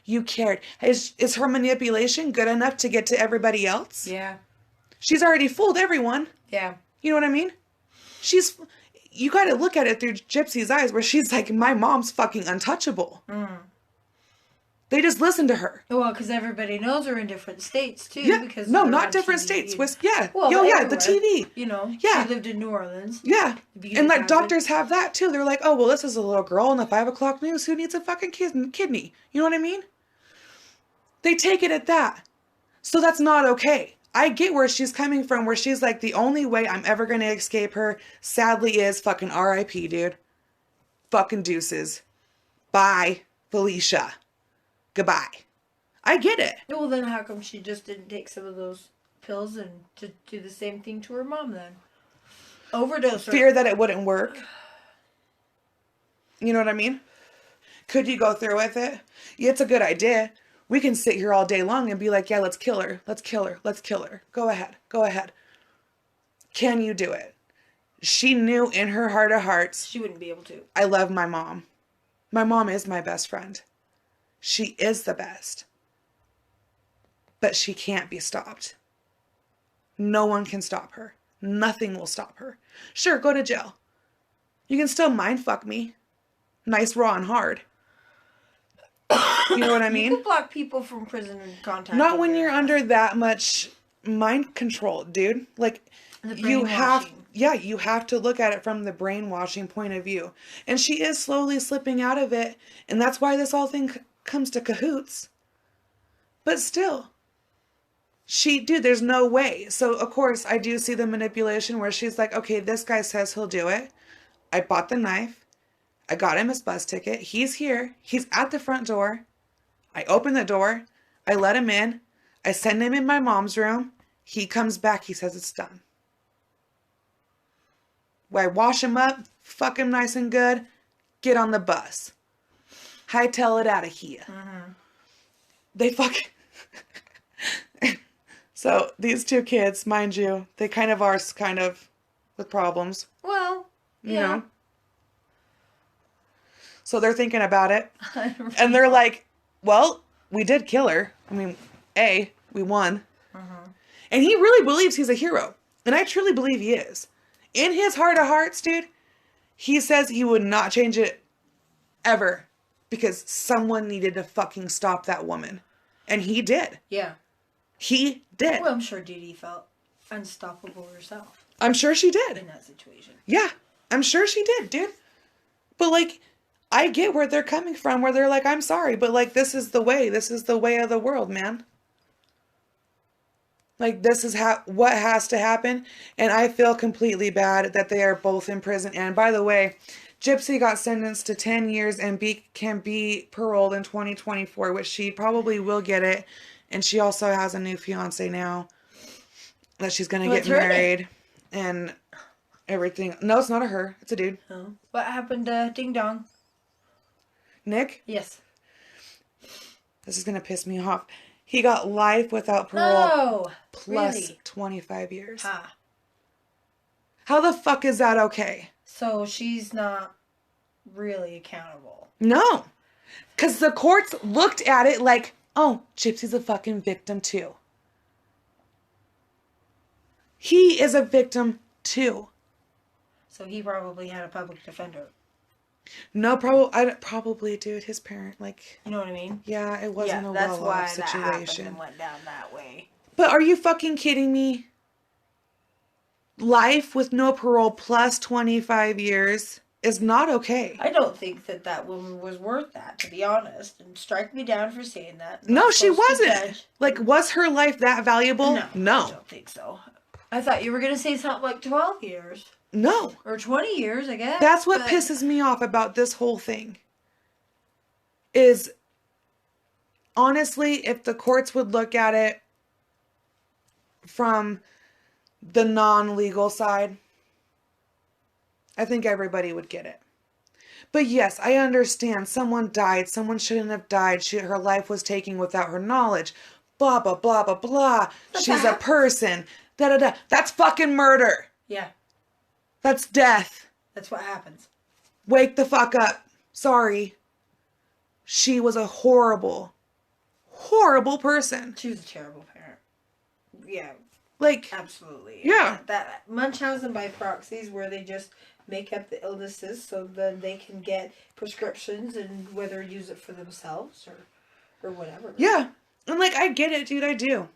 A: You cared. Is her manipulation good enough to get to everybody else?
B: Yeah.
A: She's already fooled everyone.
B: Yeah.
A: You know what I mean? You got to look at it through Gypsy's eyes, where she's like, my mom's fucking untouchable. They just listen to her.
B: Well, because everybody knows her in different states, too.
A: Yeah.
B: Because
A: no, not different states. Yeah. Well, the TV.
B: You know, yeah. She lived in New Orleans.
A: Yeah. And like doctors have that, too. They're like, oh, well, this is a little girl in the 5 o'clock news who needs a fucking kidney. You know what I mean? They take it at that. So that's not okay. I get where she's coming from, where she's like, the only way I'm ever going to escape her, sadly, is fucking R.I.P., dude. Fucking deuces. Bye, Felicia. Goodbye. I get it.
B: Well, then how come she just didn't take some of those pills and to do the same thing to her mom then? Overdose her.
A: Fear that it wouldn't work. You know what I mean? Could you go through with it? Yeah, it's a good idea. We can sit here all day long and be like, yeah, let's kill her. Let's kill her. Let's kill her. Go ahead. Go ahead. Can you do it? She knew in her heart of hearts.
B: She wouldn't be able to.
A: I love my mom. My mom is my best friend. She is the best. But she can't be stopped. No one can stop her. Nothing will stop her. Sure, go to jail. You can still mind fuck me. Nice, raw, and hard. You know what I mean?
B: You can block people from prison and contact.
A: Not when you're under that much mind control, dude. Like, you have to look at it from the brainwashing point of view. And she is slowly slipping out of it. And that's why this whole thing comes to cahoots. But still, there's no way. So, of course, I do see the manipulation where she's like, okay, this guy says he'll do it. I bought the knife. I got him his bus ticket. He's here. He's at the front door. I open the door. I let him in. I send him in my mom's room. He comes back. He says it's done. I wash him up, fuck him nice and good, get on the bus. Hightail it out of here. They fuck. So these two kids, mind you, they kind of are with problems.
B: Well, yeah.
A: You know? So they're thinking about it. And they're like, well, we did kill her. I mean, we won. And he really believes he's a hero. And I truly believe he is. In his heart of hearts, dude, he says he would not change it ever. Because someone needed to fucking stop that woman. And he did.
B: Yeah.
A: He did.
B: Well, I'm sure Dee Dee felt unstoppable herself.
A: I'm sure she did.
B: In that situation.
A: Yeah. I'm sure she did, dude. But like, I get where they're coming from, where they're like, I'm sorry, but like, this is the way. This is the way of the world, man. Like, this is what has to happen. And I feel completely bad that they are both in prison. And by the way, Gypsy got sentenced to 10 years and can be paroled in 2024, which she probably will get it. And she also has a new fiance now that she's going to get married and everything. No, it's not a her. It's a dude.
B: Oh. What happened to Ding Dong?
A: Nick?
B: Yes.
A: This is going to piss me off. He got life without parole plus really? 25 years. How the fuck is that okay?
B: So she's not really accountable.
A: No. Because the courts looked at it like, oh, Gypsy's a fucking victim too. He is a victim too.
B: So he probably had a public defender.
A: No, probably, dude. His parent, like,
B: you know what I mean?
A: Yeah, it wasn't a well-off situation.
B: And went down that way.
A: But are you fucking kidding me? Life with no parole plus 25 years is not okay.
B: I don't think that woman was worth that, to be honest. And strike me down for saying that.
A: No, she wasn't. Like, was her life that valuable?
B: No. I don't think so. I thought you were going to say something like 12 years.
A: No.
B: Or 20 years, I guess.
A: That's what pisses me off about this whole thing. Is, honestly, if the courts would look at it from the non-legal side, I think everybody would get it. But yes, I understand. Someone died. Someone shouldn't have died. Her life was taken without her knowledge. Blah, blah, blah, blah, blah. She's a person. Da, da, da. That's fucking murder.
B: Yeah.
A: That's death.
B: That's what happens.
A: Wake the fuck up. Sorry. She was a horrible, horrible person.
B: She was a terrible parent. Yeah.
A: Like.
B: Absolutely.
A: Yeah.
B: That Munchausen by proxy is where they just make up the illnesses so then they can get prescriptions and whether use it for themselves or whatever.
A: Yeah. And like, I get it, dude. I do.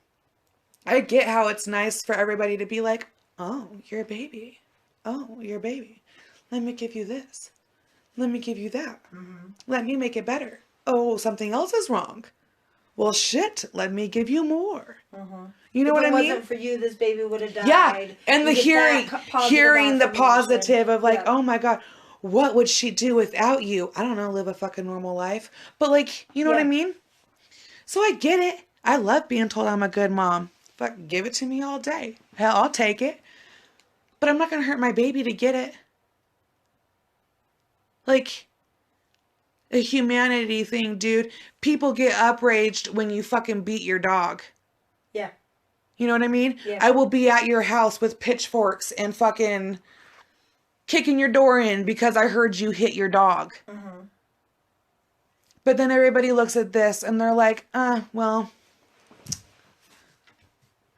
A: I get how it's nice for everybody to be like, oh, you're a baby. Oh, you're a baby. Let me give you this. Let me give you that. Mm-hmm. Let me make it better. Oh, something else is wrong. Well, shit. Let me give you more. Mm-hmm. You know what I mean? If it wasn't
B: for you, this baby would have died.
A: Yeah, and the hearing the positive of like, oh my God, what would she do without you? I don't know, live a fucking normal life. But like, you know what I mean? So I get it. I love being told I'm a good mom. Fuck, give it to me all day. Hell, I'll take it. But I'm not going to hurt my baby to get it. Like, a humanity thing, dude. People get upraged when you fucking beat your dog.
B: Yeah.
A: You know what I mean?
B: Yeah.
A: I will be at your house with pitchforks and fucking kicking your door in because I heard you hit your dog. Mm-hmm. But then everybody looks at this and they're like, well,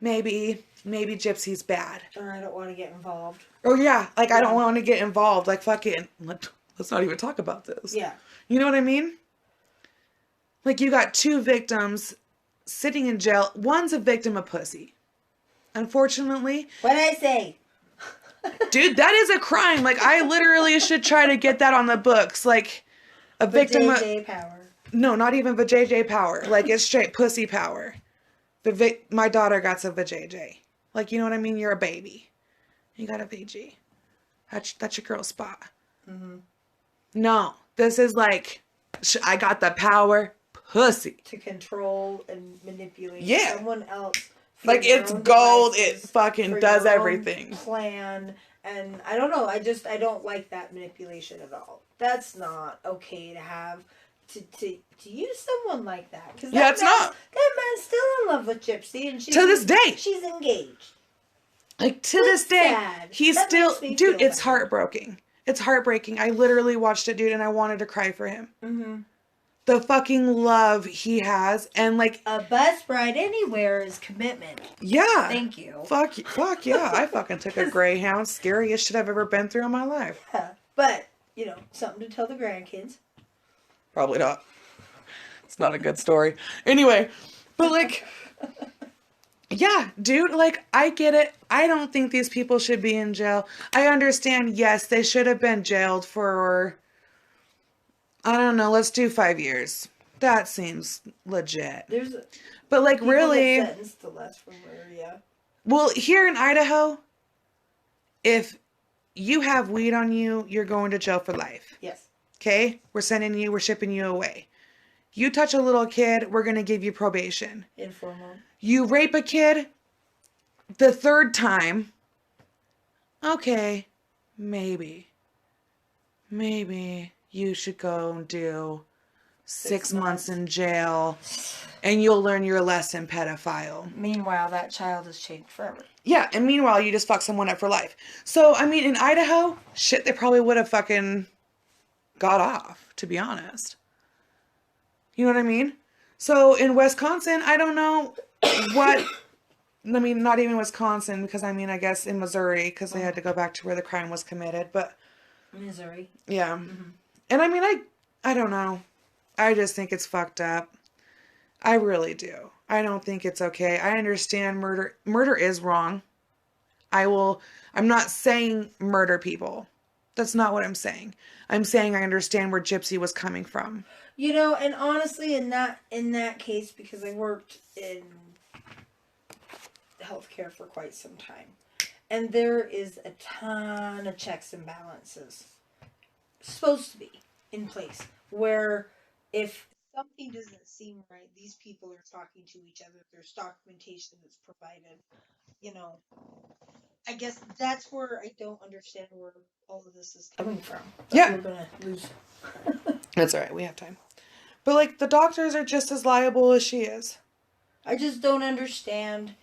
A: maybe Gypsy's bad.
B: Or I don't want to get involved.
A: Oh, yeah. Like, I don't want to get involved. Like, fucking, let's not even talk about this.
B: Yeah.
A: You know what I mean? Like, you got two victims sitting in jail. One's a victim of pussy. Unfortunately.
B: What'd I say?
A: Dude, that is a crime. Like, I literally should try to get that on the books. Like, a victim of...
B: JJ power.
A: No, not even vajayjay power. Like, it's straight pussy power. My daughter got some vajayjay. Like, you know what I mean? You're a baby. You got a VG. That's your girl spot. Mm-hmm. No, this is like, I got the power, pussy.
B: To control and manipulate someone else.
A: Like, it's gold. It fucking does everything.
B: Plan. And I don't know. I don't like that manipulation at all. That's not okay to have. To use someone like that. Cause
A: it's not.
B: That man's still in love with Gypsy. And
A: to this day.
B: She's engaged.
A: Like, to this day.
B: Sad.
A: He's
B: that
A: still... Dude, it's
B: bad.
A: Heartbreaking. It's heartbreaking. I literally watched it, dude, and I wanted to cry for him. Mm-hmm. The fucking love he has, and like...
B: A bus ride anywhere is commitment.
A: Yeah.
B: Thank you.
A: Fuck yeah. I fucking took a Greyhound. Scariest shit I've ever been through in my life.
B: Yeah. But, you know, something to tell the grandkids.
A: Probably not. It's not a good story. Anyway, but like... Yeah, dude, like, I get it. I don't think these people should be in jail. I understand, yes, they should have been jailed for, I don't know, let's do 5 years. That seems legit. But, like, really...
B: sentenced to less for murder, yeah.
A: Well, here in Idaho, if you have weed on you, you're going to jail for life.
B: Yes.
A: Okay? We're shipping you away. You touch a little kid, we're going to give you probation.
B: Informal.
A: You rape a kid the third time, okay, maybe you should go and do 6 months in jail and you'll learn your lesson, pedophile.
B: Meanwhile, that child is changed forever.
A: Yeah, and meanwhile, you just fuck someone up for life. So, I mean, in Idaho, shit, they probably would have fucking got off, to be honest. You know what I mean? So, in Wisconsin, I don't know what... I mean, not even Wisconsin, because I mean, I guess in Missouri, because they had to go back to where the crime was committed, but...
B: Missouri.
A: Yeah. Mm-hmm. And I mean, I don't know. I just think it's fucked up. I really do. I don't think it's okay. I understand murder. Murder is wrong. I'm not saying murder people. That's not what I'm saying. I'm saying I understand where Gypsy was coming from.
B: You know, and honestly, in that case, because I worked in healthcare for quite some time, And there is a ton of checks and balances supposed to be in place where if something doesn't seem right, these people are talking to each other. There's documentation that's provided. You know, I guess that's where I don't understand where all of this is coming from.
A: Yeah.
B: We're going to lose.
A: That's all right. We have time. But, like, the doctors are just as liable as she is.
B: I just don't understand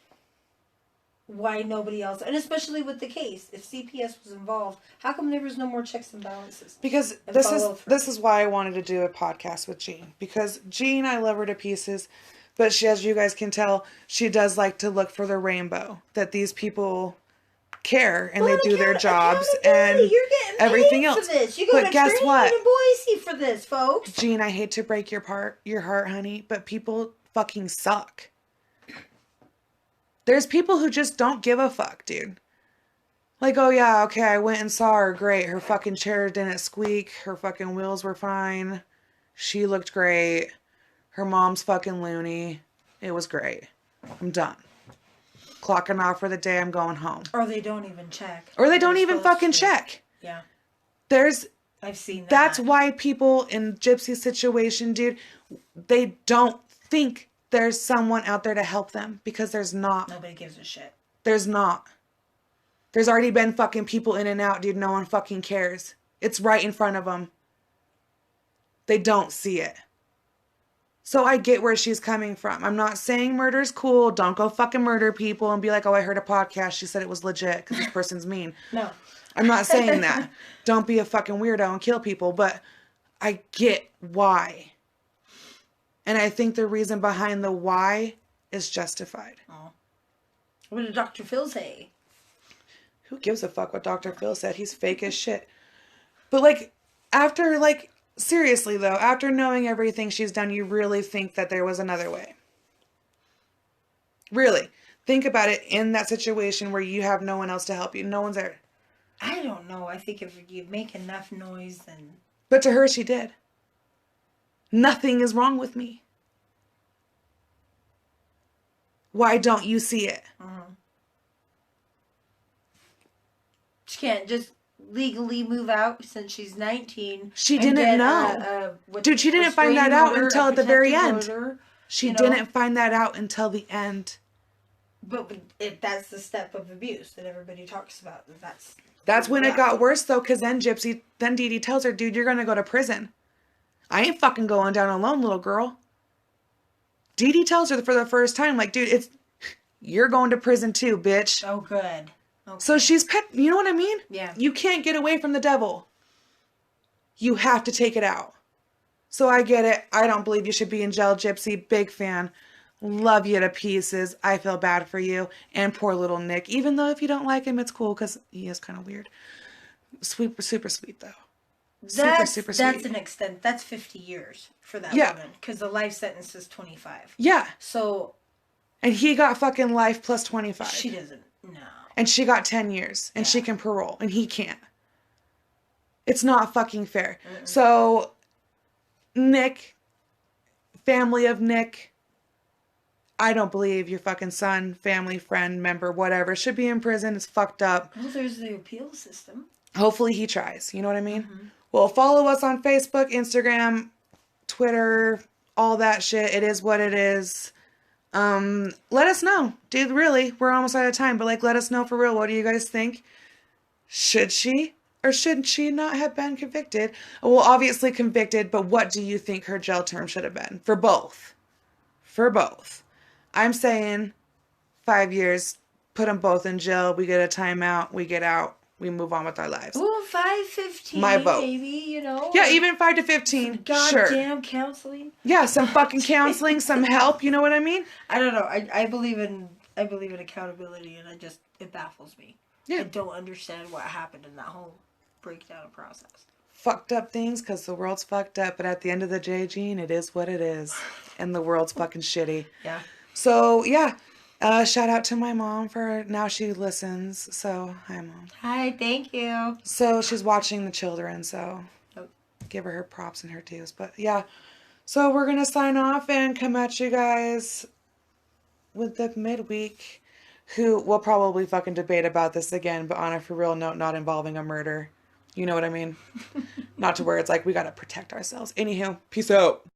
B: why nobody else, and especially with the case, if CPS was involved, how come there was no more checks and balances?
A: Because this is why I wanted to do a podcast with Jean. Because Jean, I love her to pieces, but she, as you guys can tell, she does like to look for the rainbow. That these people care and they do their jobs and
B: you're getting
A: everything
B: paid
A: else.
B: For this. You go to
A: guess what?
B: In Boise for this, folks.
A: Jean, I hate to break your heart, honey, but people fucking suck. There's people who just don't give a fuck, dude. Like, oh yeah, okay, I went and saw her, great. Her fucking chair didn't squeak. Her fucking wheels were fine. She looked great. Her mom's fucking loony. It was great. I'm done. Clocking off for the day, I'm going home.
B: Or they don't even check.
A: Or they don't even fucking check.
B: Yeah.
A: I've seen that. That's why people in Gypsy's situation, dude, they don't think there's someone out there to help them because there's not.
B: Nobody gives a shit.
A: There's not. There's already been fucking people in and out, dude. No one fucking cares. It's right in front of them. They don't see it. So I get where she's coming from. I'm not saying murder's cool. Don't go fucking murder people and be like, oh, I heard a podcast. She said it was legit because this person's mean.
B: No.
A: I'm not saying that. Don't be a fucking weirdo and kill people. But I get why. And I think the reason behind the why is justified.
B: Oh. What did Dr. Phil say?
A: Who gives a fuck what Dr. Phil said? He's fake as shit. But, like, after, like, seriously, though, after knowing everything she's done, you really think that there was another way. Really. Think about it in that situation where you have no one else to help you. No one's there.
B: I don't know. I think if you make enough noise, then...
A: But to her, she did. Nothing is wrong with me. Why don't you see it?
B: She can't just legally move out since she's 19.
A: She didn't know. Dude, she didn't find that out until at the very end. She didn't find that out until the end.
B: But if that's the step of abuse that everybody talks about,
A: that's when it got worse, though, because then Dee Dee tells her, dude, you're going to go to prison. I ain't fucking going down alone, little girl. Dee Dee tells her for the first time, like, dude, you're going to prison too, bitch.
B: Oh, good. Okay.
A: So she's you know what I mean?
B: Yeah.
A: You can't get away from the devil. You have to take it out. So I get it. I don't believe you should be in jail, Gypsy. Big fan. Love you to pieces. I feel bad for you. And poor little Nick. Even though if you don't like him, it's cool because he is kind of weird. Super, super sweet, though. Super sweet.
B: That's an extent. That's 50 years for that woman. Because the life sentence is 25.
A: Yeah.
B: So.
A: And he got fucking life plus 25.
B: She doesn't. No.
A: And she got 10 years. And she can parole. And he can't. It's not fucking fair. Mm-mm. So, Nick, family of Nick, I don't believe your fucking son, family, friend, member, whatever, should be in prison. It's fucked up.
B: Well, there's the appeal system.
A: Hopefully he tries. You know what I mean? Mm-hmm. Well, follow us on Facebook, Instagram, Twitter, all that shit. It is what it is. Let us know. Dude, really, we're almost out of time, but, like, let us know for real. What do you guys think? Should she or should she not have been convicted? Well, obviously convicted, but what do you think her jail term should have been? For both. For both. I'm saying 5 years, put them both in jail, we get a timeout, we get out, we move on with our lives.
B: Ooh, 5-15,
A: my vote.
B: Maybe, you know.
A: Yeah, even 5 to 15, sure.
B: Goddamn counseling.
A: Yeah, some fucking counseling, some help, you know what I mean?
B: I don't know. I believe in accountability, and it baffles me. Yeah. I don't understand what happened in that whole breakdown process.
A: Fucked up things, because the world's fucked up, but at the end of the day, Gene, it is what it is. And the world's fucking shitty.
B: Yeah.
A: So, yeah. Shout out to my mom for now she listens. So, hi, Mom.
B: Hi, thank you.
A: So, she's watching the children, so give her props and her dues. But, yeah. So, we're going to sign off and come at you guys with the midweek. who will probably fucking debate about this again, but on a for real note, not involving a murder. You know what I mean? Not to where it's like, we got to protect ourselves. Anywho, peace out.